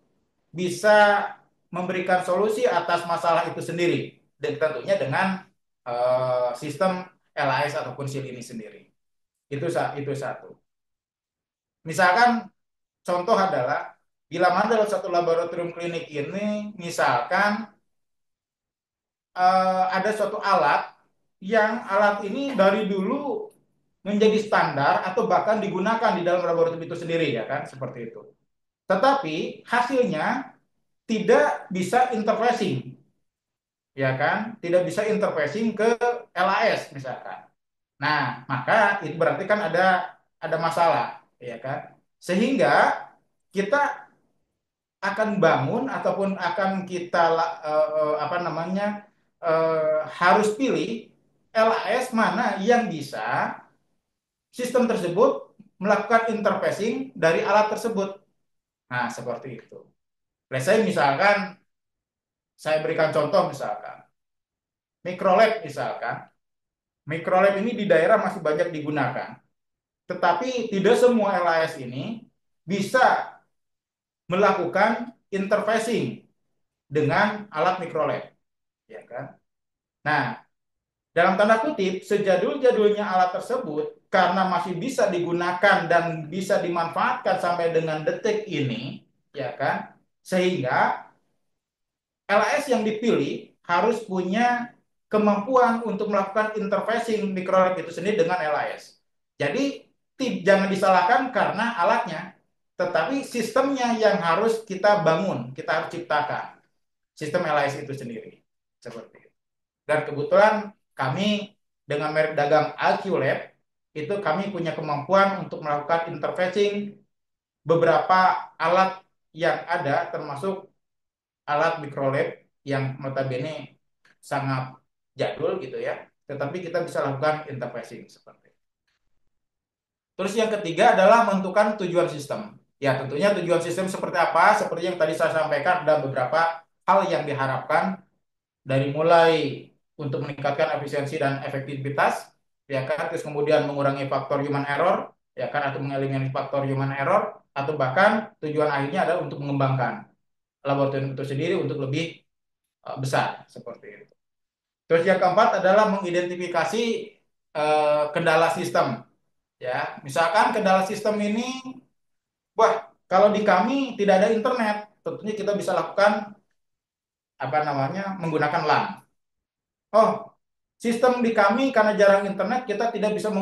bisa memberikan solusi atas masalah itu sendiri dan tentunya dengan sistem LAS ataupun SIL ini sendiri. Itu satu. Misalkan contoh adalah bila mana dalam satu laboratorium klinik ini misalkan ada suatu alat yang alat ini dari dulu menjadi standar atau bahkan digunakan di dalam laboratorium itu sendiri ya kan seperti itu. Tetapi hasilnya tidak bisa interfacing ya kan, tidak bisa interfacing ke LAS misalkan. Nah, maka itu berarti kan ada masalah ya kan. Sehingga kita akan bangun ataupun akan kita apa namanya harus pilih LAS mana yang bisa sistem tersebut melakukan interfacing dari alat tersebut. Nah, seperti itu. Let's say misalkan saya berikan contoh misalkan mikrolab misalkan. Mikrolab ini di daerah masih banyak digunakan. Tetapi tidak semua LAS ini bisa melakukan interfacing dengan alat mikrolab, ya kan? Nah, dalam tanda kutip, sejadul-jadulnya alat tersebut karena masih bisa digunakan dan bisa dimanfaatkan sampai dengan detik ini, ya kan? Sehingga LAS yang dipilih harus punya kemampuan untuk melakukan interfacing mikrolab itu sendiri dengan LAS. Jadi jangan disalahkan karena alatnya, tetapi sistemnya yang harus kita bangun, kita harus ciptakan sistem LAS itu sendiri. Seperti itu. Dan kebetulan kami dengan merek dagang IQ Lab itu kami punya kemampuan untuk melakukan interfacing beberapa alat yang ada termasuk alat mikrolab yang notabene sangat jadul gitu ya, tetapi kita bisa lakukan interfacing seperti itu. Terus yang ketiga adalah menentukan tujuan sistem. Ya tentunya tujuan sistem seperti apa? Seperti yang tadi saya sampaikan ada beberapa hal yang diharapkan dari mulai untuk meningkatkan efisiensi dan efektivitas, ya kan, terus kemudian mengurangi faktor human error, ya kan, atau mengeliminasi faktor human error, atau bahkan tujuan akhirnya adalah untuk mengembangkan laboratorium itu sendiri untuk lebih besar seperti itu. Terus yang keempat adalah mengidentifikasi kendala sistem. Ya, misalkan kendala sistem ini, wah, kalau di kami tidak ada internet, tentunya kita bisa lakukan apa namanya menggunakan LAN. Oh, sistem di kami karena jarang internet, kita tidak bisa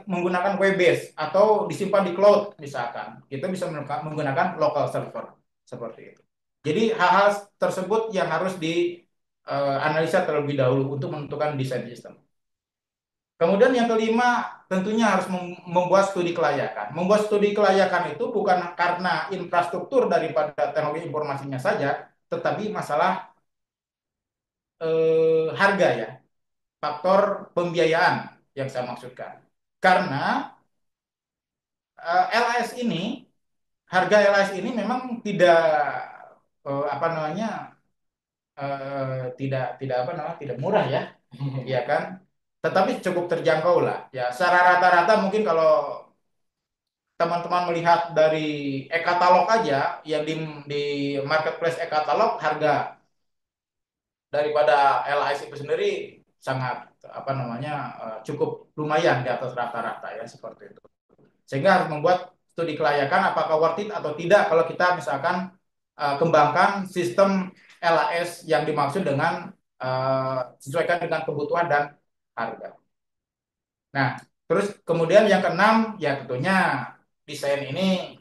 menggunakan web base atau disimpan di cloud misalkan. Kita bisa menggunakan local server seperti itu. Jadi hal-hal tersebut yang harus dianalisa terlebih dahulu untuk menentukan desain sistem. Kemudian yang kelima, tentunya harus membuat studi kelayakan. Membuat studi kelayakan itu bukan karena infrastruktur daripada teknologi informasinya saja, tetapi masalah harga ya, faktor pembiayaan yang saya maksudkan. Karena LAS ini, harga LAS ini memang tidak apa namanya, tidak apa namanya, tidak murah ya, ya kan? Tetapi cukup terjangkau lah. Ya, secara rata-rata mungkin kalau teman-teman melihat dari e-katalog aja, ya di marketplace e-katalog harga daripada LAS itu sendiri sangat apa namanya cukup lumayan di atas rata-rata ya seperti itu. Sehingga harus membuat studi kelayakan apakah worth it atau tidak kalau kita misalkan kembangkan sistem LAS yang dimaksud dengan sesuaikan dengan kebutuhan dan harga. Nah, terus kemudian yang keenam ya tentunya desain ini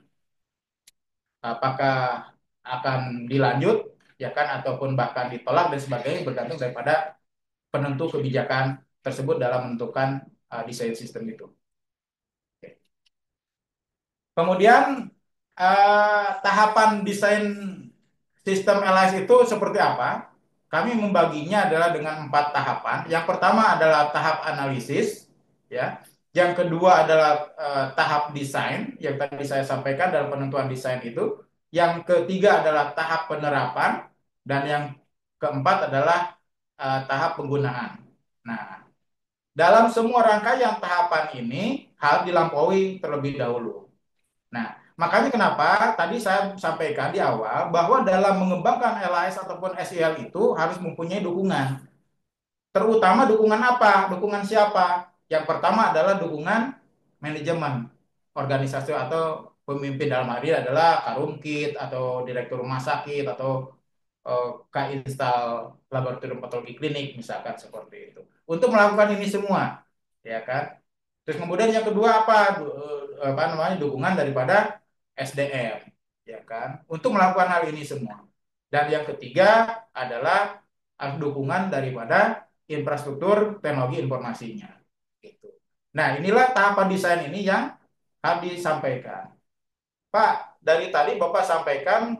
apakah akan dilanjut ya kan ataupun bahkan ditolak dan sebagainya bergantung daripada penentu kebijakan tersebut dalam menentukan desain sistem itu. Oke. Kemudian tahapan desain sistem LAS itu seperti apa? Kami membaginya adalah dengan 4 tahapan. Yang pertama adalah tahap analisis, ya. Yang kedua adalah tahap desain, yang tadi saya sampaikan dalam penentuan desain itu. Yang ketiga adalah tahap penerapan, dan yang keempat adalah tahap penggunaan. Nah, dalam semua rangkaian tahapan ini harus dilampaui terlebih dahulu. Nah, makanya kenapa tadi saya sampaikan di awal bahwa dalam mengembangkan LAS ataupun SEL itu harus mempunyai dukungan. Terutama dukungan apa? Dukungan siapa? Yang pertama adalah dukungan manajemen organisasi atau pemimpin, dalam hal ini adalah Karumkit atau direktur rumah sakit atau K-install laboratorium patologi klinik misalkan seperti itu. Untuk melakukan ini semua, ya kan? Terus kemudian yang kedua apa? Apa namanya? Dukungan daripada SDM, ya kan? Untuk melakukan hal ini semua. Dan yang ketiga adalah dukungan daripada infrastruktur teknologi informasinya. Gitu. Nah, inilah tahapan desain ini yang harus disampaikan. Pak, dari tadi Bapak sampaikan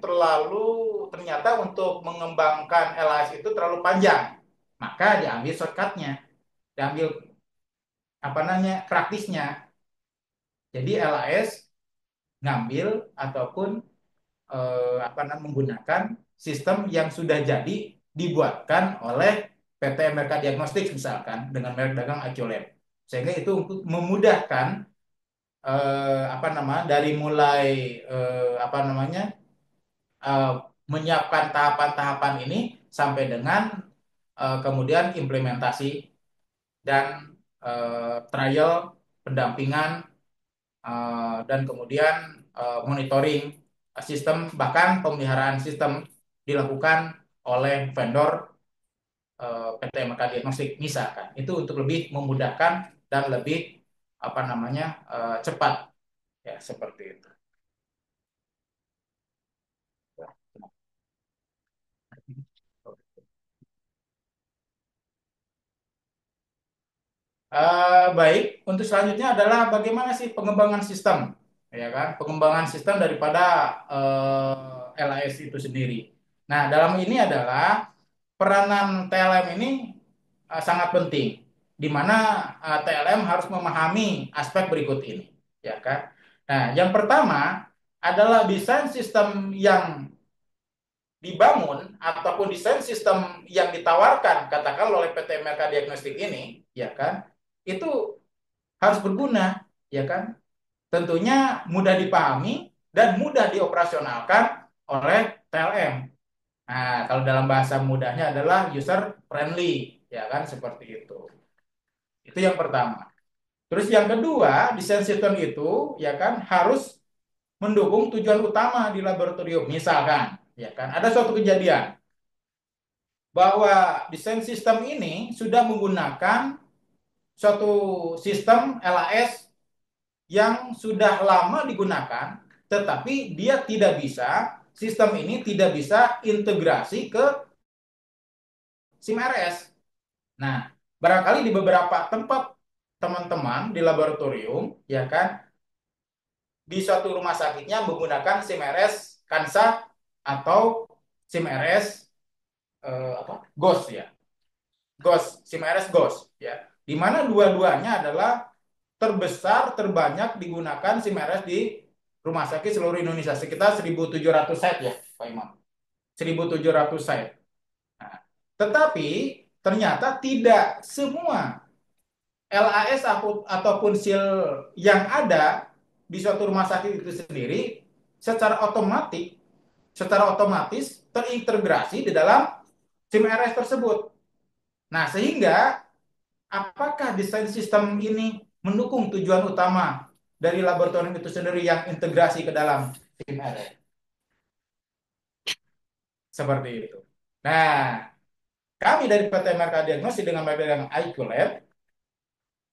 ternyata untuk mengembangkan LAS itu terlalu panjang. Maka diambil shortcutnya, diambil apa namanya praktisnya. Jadi LAS ngambil ataupun apa namanya menggunakan sistem yang sudah jadi dibuatkan oleh PT MRK Diagnostics misalkan dengan merek dagang Aculen. Sehingga itu untuk memudahkan apa namanya dari mulai apa namanya eh, menyiapkan tahapan-tahapan ini sampai dengan kemudian implementasi dan trial pendampingan dan kemudian monitoring sistem, bahkan pemeliharaan sistem dilakukan oleh vendor PT MK Diagnostik misalkan. Itu untuk lebih memudahkan dan lebih apa namanya cepat, ya seperti itu. Baik, untuk selanjutnya adalah bagaimana sih pengembangan sistem, ya kan? Pengembangan sistem daripada LAS itu sendiri. Nah, dalam ini adalah peranan TLM ini sangat penting, di mana TLM harus memahami aspek berikut ini, ya kan? Nah, yang pertama adalah desain sistem yang dibangun ataupun desain sistem yang ditawarkan katakan oleh PT Merka Diagnostik ini, ya kan, itu harus berguna, ya kan, tentunya mudah dipahami dan mudah dioperasionalkan oleh TLM. Nah, kalau dalam bahasa mudahnya adalah user friendly, ya kan, seperti itu. Itu yang pertama. Terus yang kedua, desain sistem itu, ya kan, harus mendukung tujuan utama di laboratorium. Misalkan, ya kan, ada suatu kejadian bahwa desain sistem ini sudah menggunakan suatu sistem LAS yang sudah lama digunakan, tetapi dia tidak bisa, sistem ini tidak bisa integrasi ke SIM RS. Nah, barangkali di beberapa tempat teman-teman di laboratorium, ya kan, di suatu rumah sakitnya menggunakan SIM RS Kansa atau SIM RS GOS ya. GOS, SIM RS GOS ya. Di mana dua-duanya adalah terbesar, terbanyak digunakan SIM RS di rumah sakit seluruh Indonesia. Sekitar 1.700 site ya, Pak Imam. 1.700 site. Nah, tetapi ternyata tidak semua LAS ataupun SIL yang ada di suatu rumah sakit itu sendiri secara otomatis terintegrasi di dalam SIM RS tersebut. Nah, sehingga apakah desain sistem ini mendukung tujuan utama dari laboratorium itu sendiri yang integrasi ke dalam SIM RS? Seperti itu. Nah, kami dari PT Merka Diagnosis dengan dengan IQ Lab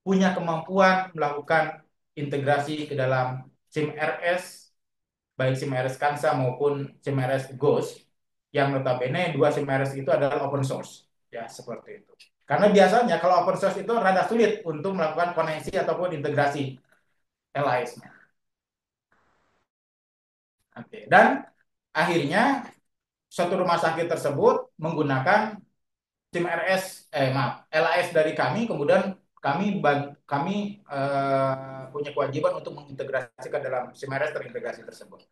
punya kemampuan melakukan integrasi ke dalam SIM RS, baik SIM RS Kansa maupun SIM RS Ghost, yang notabene dua SIM RS itu adalah open source. Ya, seperti itu. Karena biasanya kalau open source itu rada sulit untuk melakukan koneksi ataupun integrasi LAS-nya. Oke. Dan akhirnya suatu rumah sakit tersebut menggunakan tim RS, maaf, LAS dari kami, kemudian kami punya kewajiban untuk mengintegrasikan dalam SIM RS terintegrasi tersebut.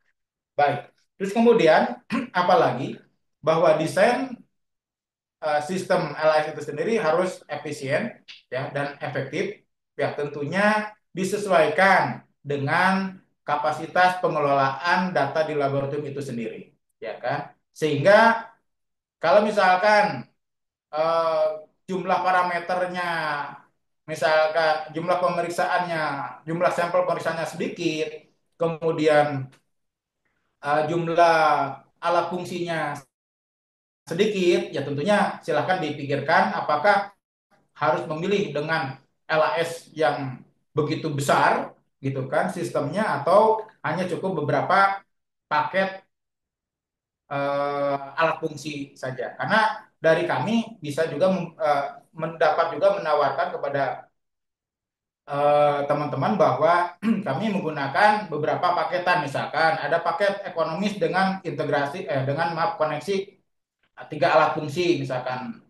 Baik. Terus kemudian apalagi bahwa desain sistem LAS itu sendiri harus efisien ya dan efektif ya tentunya disesuaikan dengan kapasitas pengelolaan data di laboratorium itu sendiri ya kan sehingga kalau misalkan eh, jumlah parameternya misalkan jumlah pemeriksaannya jumlah sampel pemeriksaannya sedikit kemudian jumlah alat fungsinya sedikit ya tentunya silahkan dipikirkan apakah harus memilih dengan LAS yang begitu besar gitu kan sistemnya atau hanya cukup beberapa paket alat fungsi saja karena dari kami bisa juga mendapat juga menawarkan kepada teman-teman bahwa kami menggunakan beberapa paketan misalkan ada paket ekonomis dengan integrasi dengan maaf koneksi tiga alat fungsi misalkan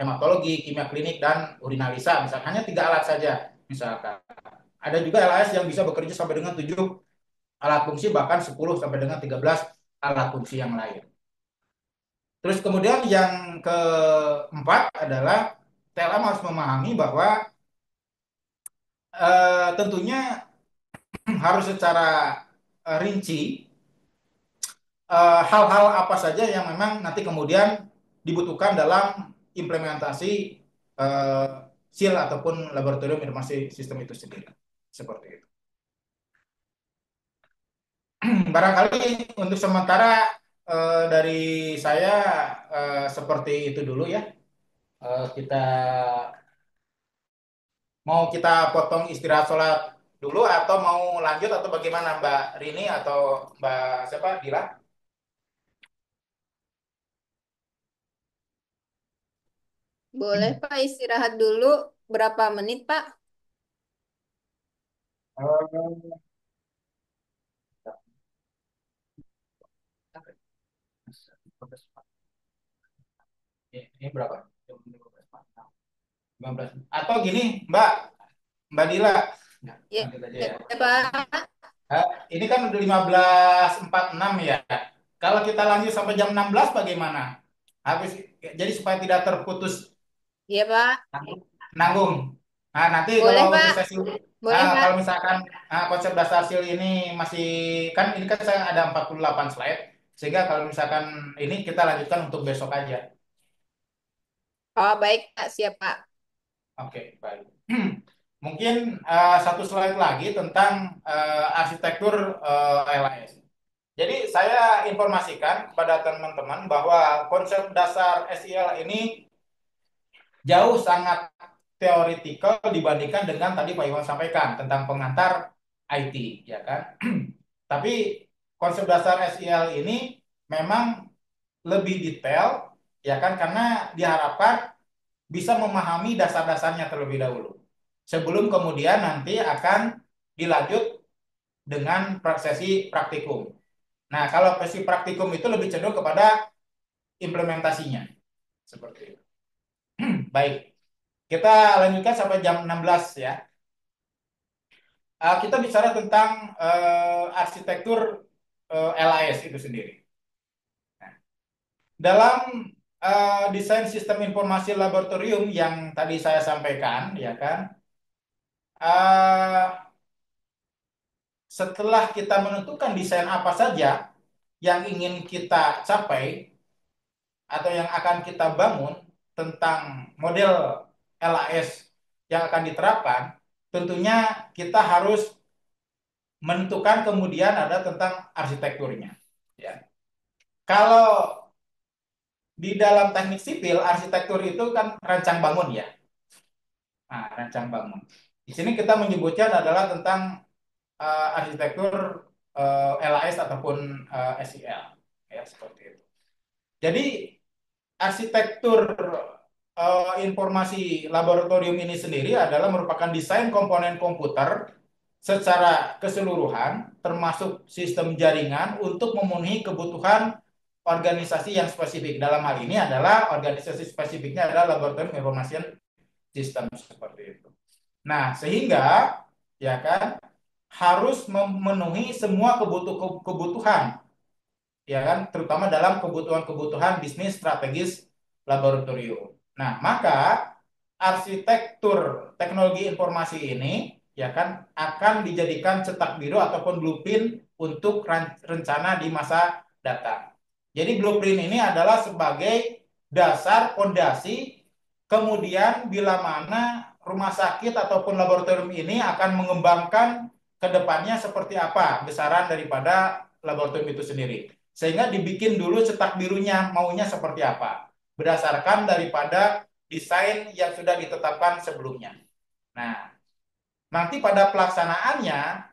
hematologi, kimia klinik dan urinalisa misalkan hanya tiga alat saja misalkan. Ada juga LAS yang bisa bekerja sampai dengan 7 alat fungsi bahkan 10 sampai dengan 13 alat fungsi yang lain. Terus kemudian yang keempat adalah TLM harus memahami bahwa tentunya harus secara rinci hal-hal apa saja yang memang nanti kemudian dibutuhkan dalam implementasi uh, SIL ataupun laboratorium informasi sistem itu sendiri. Seperti itu. Barangkali untuk sementara dari saya seperti itu dulu ya. Kita mau kita potong istirahat sholat dulu atau mau lanjut atau bagaimana Mbak Rini atau Mbak siapa Dila? Boleh Pak istirahat dulu berapa menit Pak? Eh, ini berapa? Jam 15. Atau gini, Mbak Dila. Nah, Ya, lanjut aja ya ya. Pak. Ini kan udah 15.46 ya. Kalau kita lanjut sampai jam 16 bagaimana? Habis jadi supaya tidak terputus Iya Pak. nanggung. Nah, nanti kalau Boleh untuk Pak. sesi Boleh Pak. kalau misalkan konsep dasar SIL ini masih kan ini kan saya ada 48 slide sehingga kalau misalkan ini kita lanjutkan untuk besok aja. Oh baik Pak, siap Pak. Oke, baik. Mungkin satu slide lagi tentang arsitektur LAS. Jadi saya informasikan kepada teman-teman bahwa konsep dasar SIL ini jauh sangat teoritikal dibandingkan dengan tadi Pak Iwan sampaikan tentang pengantar IT, ya kan? Tapi konsep dasar SIL ini memang lebih detail, ya kan? Karena diharapkan bisa memahami dasar-dasarnya terlebih dahulu. Sebelum kemudian nanti akan dilanjut dengan sesi praktikum. Nah, kalau sesi praktikum itu lebih cenderung kepada implementasinya. Seperti itu. Baik, kita lanjutkan sampai jam 16 ya. Kita bicara tentang arsitektur LAS itu sendiri. Nah, dalam desain sistem informasi laboratorium yang tadi saya sampaikan, ya kan, uh, setelah kita menentukan desain apa saja yang ingin kita capai atau yang akan kita bangun tentang model LAS yang akan diterapkan, tentunya kita harus menentukan kemudian ada tentang arsitekturnya. Ya. Kalau di dalam teknik sipil, arsitektur itu kan rancang bangun ya. Nah, rancang bangun. Di sini kita menyebutkan adalah tentang arsitektur LAS ataupun SIL. Ya, seperti itu. Jadi arsitektur informasi laboratorium ini sendiri adalah merupakan desain komponen komputer secara keseluruhan, termasuk sistem jaringan untuk memenuhi kebutuhan organisasi yang spesifik. Dalam hal ini adalah organisasi spesifiknya adalah Laboratorium Information System seperti itu. Nah, sehingga ya kan harus memenuhi semua kebutuhan ya kan, terutama dalam kebutuhan-kebutuhan bisnis strategis laboratorium. Nah, maka arsitektur teknologi informasi ini ya kan akan dijadikan cetak biru ataupun blueprint untuk rencana di masa datang. Jadi blueprint ini adalah sebagai dasar fondasi, kemudian bila mana rumah sakit ataupun laboratorium ini akan mengembangkan ke depannya seperti apa besaran daripada laboratorium itu sendiri. Sehingga dibikin dulu cetak birunya maunya seperti apa berdasarkan daripada desain yang sudah ditetapkan sebelumnya. Nah, nanti pada pelaksanaannya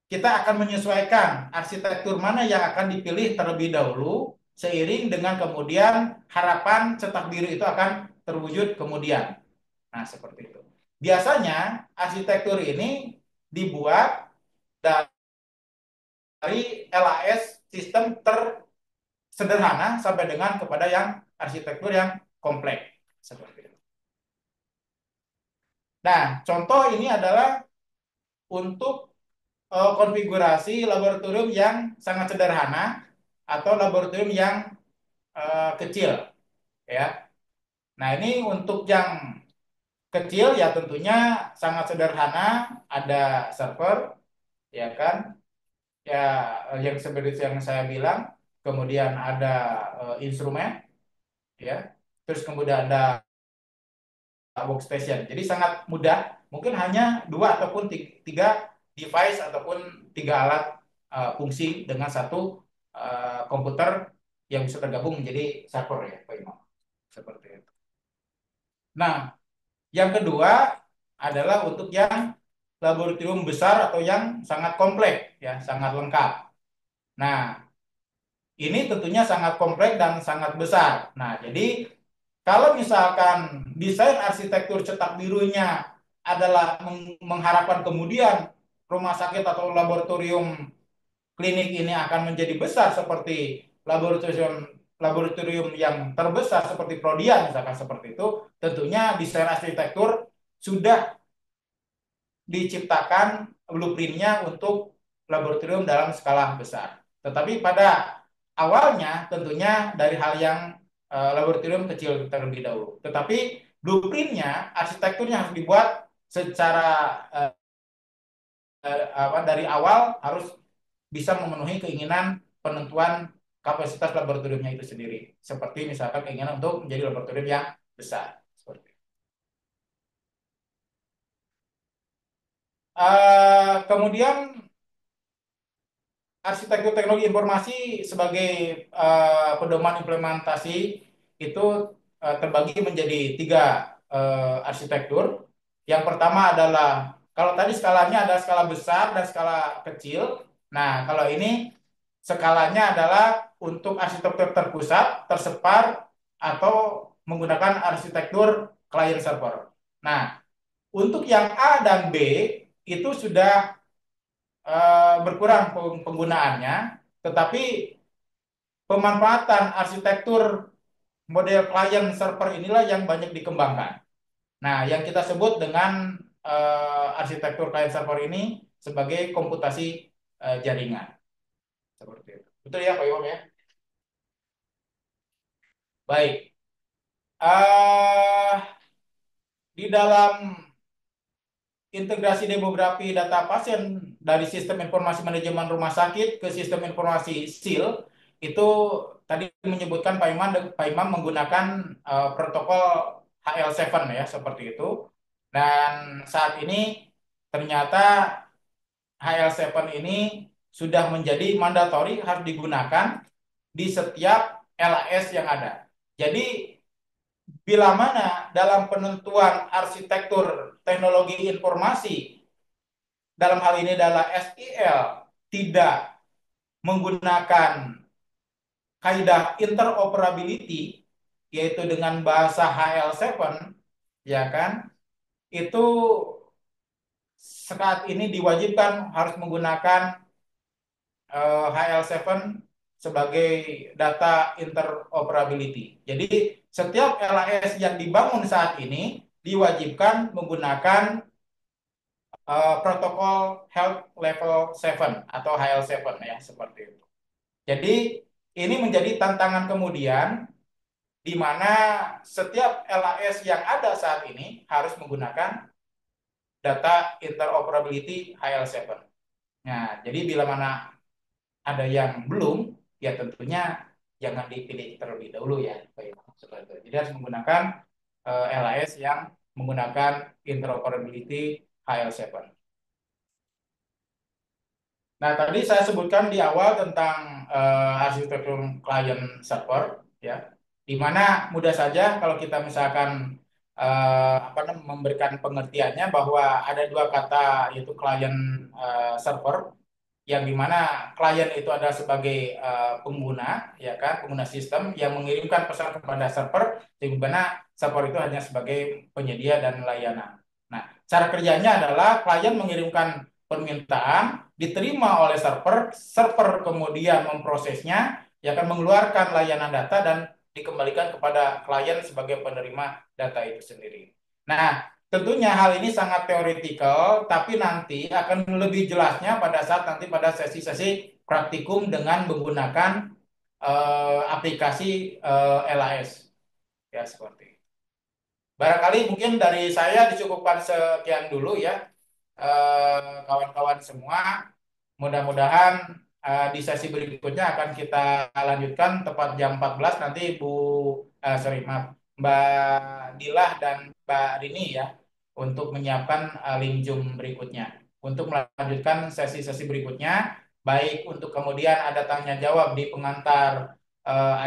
kita akan menyesuaikan arsitektur mana yang akan dipilih terlebih dahulu seiring dengan kemudian harapan cetak biru itu akan terwujud kemudian. Nah, seperti itu. Biasanya arsitektur ini dibuat dari LAS sistem tersederhana sampai dengan kepada yang arsitektur yang kompleks seperti itu. Nah, contoh ini adalah untuk konfigurasi laboratorium yang sangat sederhana atau laboratorium yang kecil, ya. Nah, ini untuk yang kecil ya tentunya sangat sederhana, ada server, ya kan, ya yang seperti yang saya bilang, kemudian ada instrumen, ya, terus kemudian ada workstation. Jadi sangat mudah, mungkin hanya dua ataupun tiga device ataupun tiga alat fungsi dengan satu komputer yang bisa tergabung menjadi server ya, Pak Imam. Seperti itu. Nah, yang kedua adalah untuk yang laboratorium besar atau yang sangat kompleks ya, sangat lengkap. Nah, ini tentunya sangat kompleks dan sangat besar. Nah, jadi kalau misalkan desain arsitektur cetak birunya adalah mengharapkan kemudian rumah sakit atau laboratorium klinik ini akan menjadi besar seperti laboratorium laboratorium yang terbesar seperti Prodia misalkan seperti itu, tentunya desain arsitektur sudah diciptakan blueprintnya untuk laboratorium dalam skala besar. Tetapi pada awalnya tentunya dari hal yang laboratorium kecil terlebih dahulu. Tetapi blueprintnya, arsitekturnya harus dibuat secara dari awal harus bisa memenuhi keinginan penentuan kapasitas laboratoriumnya itu sendiri. Seperti misalkan keinginan untuk menjadi laboratorium yang besar. Seperti itu. Kemudian arsitektur teknologi informasi sebagai pedoman implementasi itu terbagi menjadi tiga arsitektur. Yang pertama adalah kalau tadi skalanya ada skala besar dan skala kecil. Nah, kalau ini skalanya adalah untuk arsitektur terpusat, tersebar, atau menggunakan arsitektur client server. Nah, untuk yang A dan B itu sudah berkurang penggunaannya, tetapi pemanfaatan arsitektur model client server inilah yang banyak dikembangkan. Nah, yang kita sebut dengan arsitektur client server ini sebagai komputasi jaringan. Seperti itu. Betul ya, Pak Iwan ya? Baik. Di dalam integrasi demografi data pasien dari sistem informasi manajemen rumah sakit ke sistem informasi SIL itu tadi menyebutkan Pak Imam menggunakan protokol HL7 ya seperti itu. Dan saat ini ternyata HL7 ini sudah menjadi mandatori harus digunakan di setiap LAS yang ada. Jadi bila mana dalam penentuan arsitektur teknologi informasi, dalam hal ini adalah SIL, tidak menggunakan kaidah interoperability, yaitu dengan bahasa HL7, ya kan, itu saat ini diwajibkan harus menggunakan HL7 sebagai data interoperability. Jadi setiap LAS yang dibangun saat ini diwajibkan menggunakan protokol Health Level 7 atau HL7 ya seperti itu. Jadi ini menjadi tantangan kemudian di mana setiap LAS yang ada saat ini harus menggunakan data interoperability HL7. Nah, jadi bila mana ada yang belum, ya tentunya jangan dipilih terlebih dahulu ya. Seperti itu. Jadi harus menggunakan LAS yang menggunakan interoperability HL7. Nah, tadi saya sebutkan di awal tentang arsitektur client server, ya, di mana mudah saja kalau kita misalkan memberikan pengertiannya bahwa ada dua kata yaitu client server, yang dimana klien itu adalah sebagai pengguna, ya kan, pengguna sistem yang mengirimkan pesan kepada server, di mana server itu hanya sebagai penyedia dan layanan. Nah, cara kerjanya adalah klien mengirimkan permintaan, diterima oleh server, server kemudian memprosesnya, ya akan mengeluarkan layanan data dan dikembalikan kepada klien sebagai penerima data itu sendiri. Nah, tentunya hal ini sangat teoretikal, tapi nanti akan lebih jelasnya pada saat nanti pada sesi-sesi praktikum dengan menggunakan aplikasi LAS, ya seperti itu. Barangkali mungkin dari saya dicukupkan sekian dulu ya, kawan-kawan semua. Mudah-mudahan di sesi berikutnya akan kita lanjutkan tepat jam 14 nanti sorry maaf, Mbak Dilah dan Mbak Rini ya untuk menyiapkan link Zoom berikutnya untuk melanjutkan sesi-sesi berikutnya, baik untuk kemudian ada tanya jawab di pengantar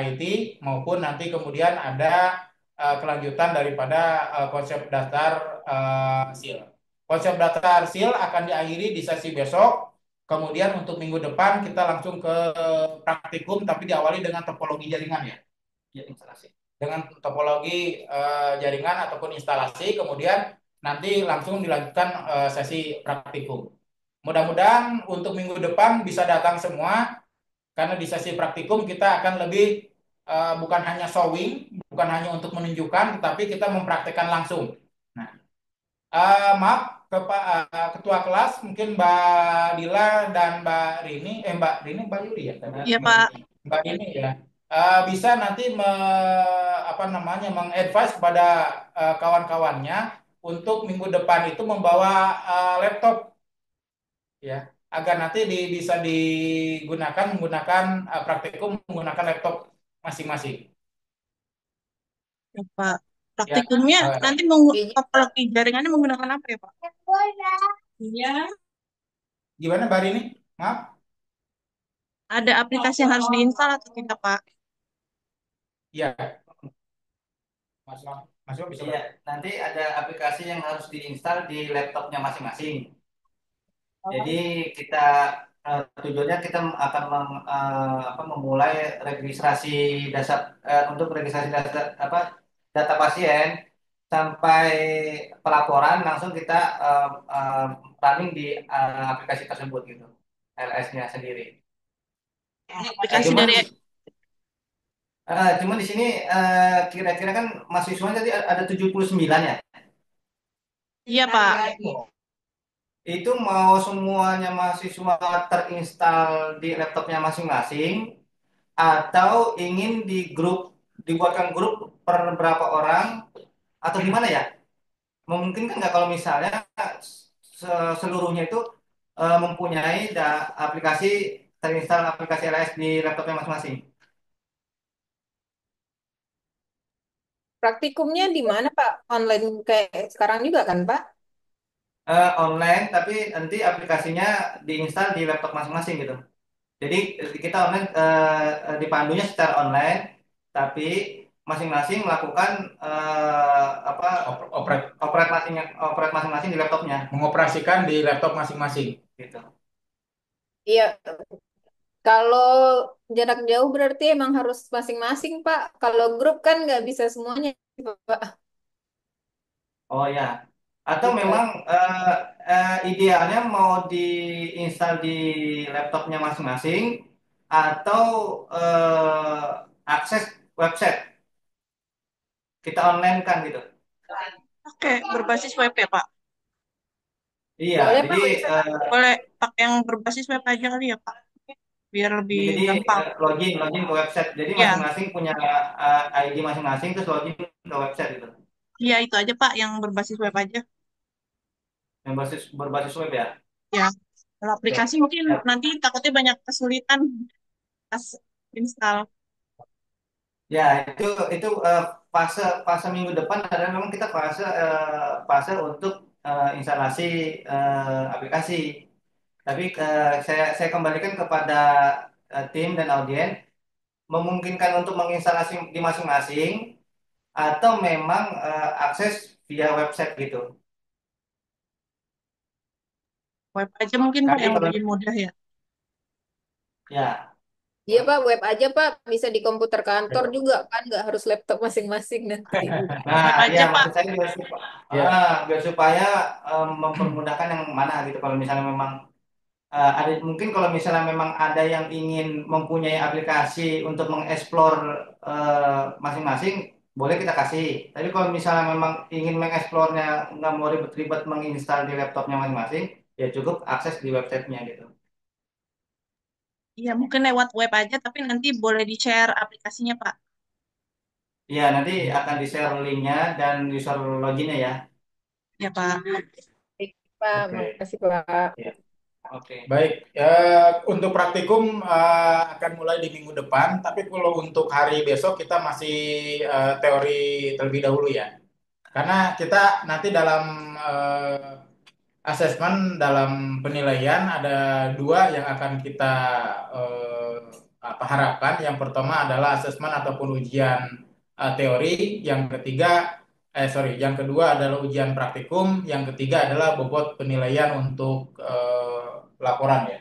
IT maupun nanti kemudian ada kelanjutan daripada konsep daftar SIL. Konsep daftar SIL akan diakhiri di sesi besok. Kemudian untuk minggu depan kita langsung ke praktikum, tapi diawali dengan topologi jaringan ya. Ya, instalasi. Dengan topologi jaringan ataupun instalasi, kemudian nanti langsung dilanjutkan sesi praktikum. Mudah-mudahan untuk minggu depan bisa datang semua, karena di sesi praktikum kita akan lebih bukan hanya showing, bukan hanya untuk menunjukkan, tetapi kita mempraktekkan langsung. Nah, maaf, Ketua kelas mungkin Mbak Dila dan Mbak Rini, Mbak Yuri ya tadi? Iya, Pak. Mbak Rini ya. Bisa nanti mengadvise kepada kawan-kawannya untuk minggu depan itu membawa laptop ya, agar nanti bisa digunakan menggunakan praktikum menggunakan laptop masing-masing. Ya, Pak. Ya, Praktikumnya nanti Izin, topologi jaringannya menggunakan apa ya, Pak? Iya. gimana Mbak Rini? Maaf. Ada aplikasi yang harus diinstal atau tidak, Pak? Ya, Mas Mas bisa. Iya, nanti ada aplikasi yang harus diinstal di laptopnya masing-masing. Jadi kita tujuannya kita akan memulai registrasi dasar untuk registrasi data pasien sampai pelaporan langsung kita running di aplikasi tersebut gitu, LS-nya sendiri. Aplikasi Cuman dari cuman di sini kira-kira kan mahasiswanya tadi ada 79 ya. Iya, Pak. Itu mau semuanya mahasiswa terinstal di laptopnya masing-masing atau ingin dibuatkan grup per berapa orang atau gimana ya? Memungkinkan nggak kalau misalnya seluruhnya itu mempunyai aplikasi terinstall aplikasi LS di laptopnya masing-masing? praktikumnya di mana, Pak? Online kayak sekarang juga kan, Pak? Online tapi nanti aplikasinya diinstal di laptop masing-masing gitu. Jadi kita online dipandunya secara online, tapi masing-masing melakukan Operate operate masing-masing di laptopnya. mengoperasikan di laptop masing-masing. Gitu. Iya, kalau jarak jauh berarti emang harus masing-masing, Pak. Kalau grup kan nggak bisa semuanya, Pak. Oh ya. Atau Gitu. memang idealnya mau diinstal di laptopnya masing-masing atau akses website kita online kan gitu. Oke, berbasis web ya, Pak. Iya, Boleh jadi Pak website. Boleh pakai yang berbasis web aja kali ya, Pak. Biar lebih jadi gampang. login login ke website. Jadi Ya, masing-masing punya ID masing-masing terus login ke website gitu. iya itu aja, Pak, yang berbasis web aja. Yang berbasis web ya. Ya, kalau aplikasi Oke. mungkin Ya, nanti takutnya banyak kesulitan pas install. ya, itu fase fase minggu depan adalah memang kita fase untuk instalasi aplikasi. Tapi saya kembalikan kepada tim dan audien memungkinkan untuk menginstalasi di masing-masing atau memang akses via website gitu. Web aja mungkin, Pak, Nanti yang kalau lebih mudah ya. ya, Iya Pak, web aja Pak. Bisa di komputer kantor juga kan, nggak harus laptop masing-masing nanti. nah Web ya aja, Pak. maksud saya Ya. biar supaya mempermudahkan yang mana gitu. Kalau misalnya memang ada mungkin kalau misalnya memang ada yang ingin mempunyai aplikasi untuk mengeksplor masing-masing, boleh kita kasih. Tapi kalau misalnya memang ingin mengeksplornya nggak mau ribet-ribet menginstal di laptopnya masing-masing, ya cukup akses di websitenya gitu. Iya, mungkin lewat web aja, tapi nanti boleh di-share aplikasinya, Pak. Ya nanti akan di-share linknya dan user loginnya ya. Ya, Pak. Baik, Pak, Oke. makasih Pak. Ya, oke. Baik, untuk praktikum akan mulai di minggu depan, tapi kalau untuk hari besok kita masih teori terlebih dahulu ya. Karena kita nanti dalam asesmen dalam penilaian ada dua yang akan kita eh, harapkan. Yang pertama adalah asesmen ataupun ujian teori. Yang kedua adalah ujian praktikum. Yang ketiga adalah bobot penilaian untuk laporan ya.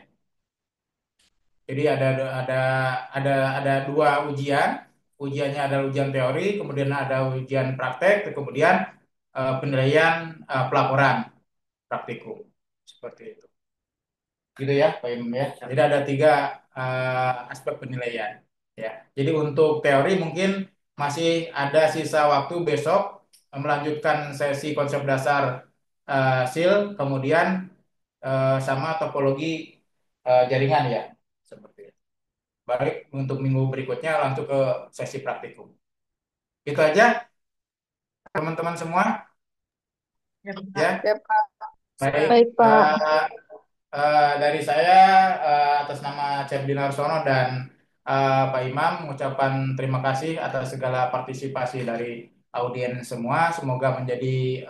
Jadi ada dua ujian. Ujiannya adalah ujian teori, kemudian ada ujian praktek, kemudian penilaian pelaporan praktikum seperti itu. Gitu ya, Pak Imam ya. Jadi ada tiga aspek penilaian. Ya. Jadi untuk teori mungkin masih ada sisa waktu besok melanjutkan sesi konsep dasar SIL, kemudian sama topologi jaringan ya, seperti itu. Baik, untuk minggu berikutnya langsung ke sesi praktikum. Itu aja, teman-teman semua. Ya, Pak. Ya, Ya Pak. baik. Baik Pak. Dari saya atas nama Cerdi Narsono dan Pak Imam mengucapkan terima kasih atas segala partisipasi dari audiens semua. Semoga menjadi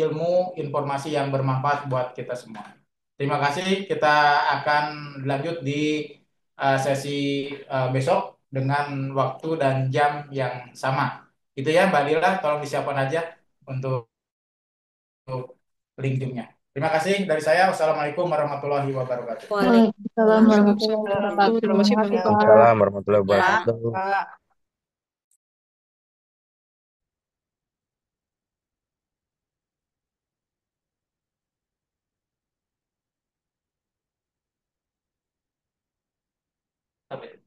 ilmu, informasi yang bermanfaat buat kita semua. Terima kasih. Kita akan lanjut di sesi besok dengan waktu dan jam yang sama. Itu ya, Mbak Lila, tolong disiapkan aja untuk link Zoom-nya. Terima kasih dari saya. Wassalamualaikum warahmatullahi wabarakatuh. Waalaikumsalam warahmatullahi Waalaikumsalam. wabarakatuh. Terima Terima kasih kasih Pak. Pak. Waalaikumsalam warahmatullahi Pak. wabarakatuh. Pak. Sampai.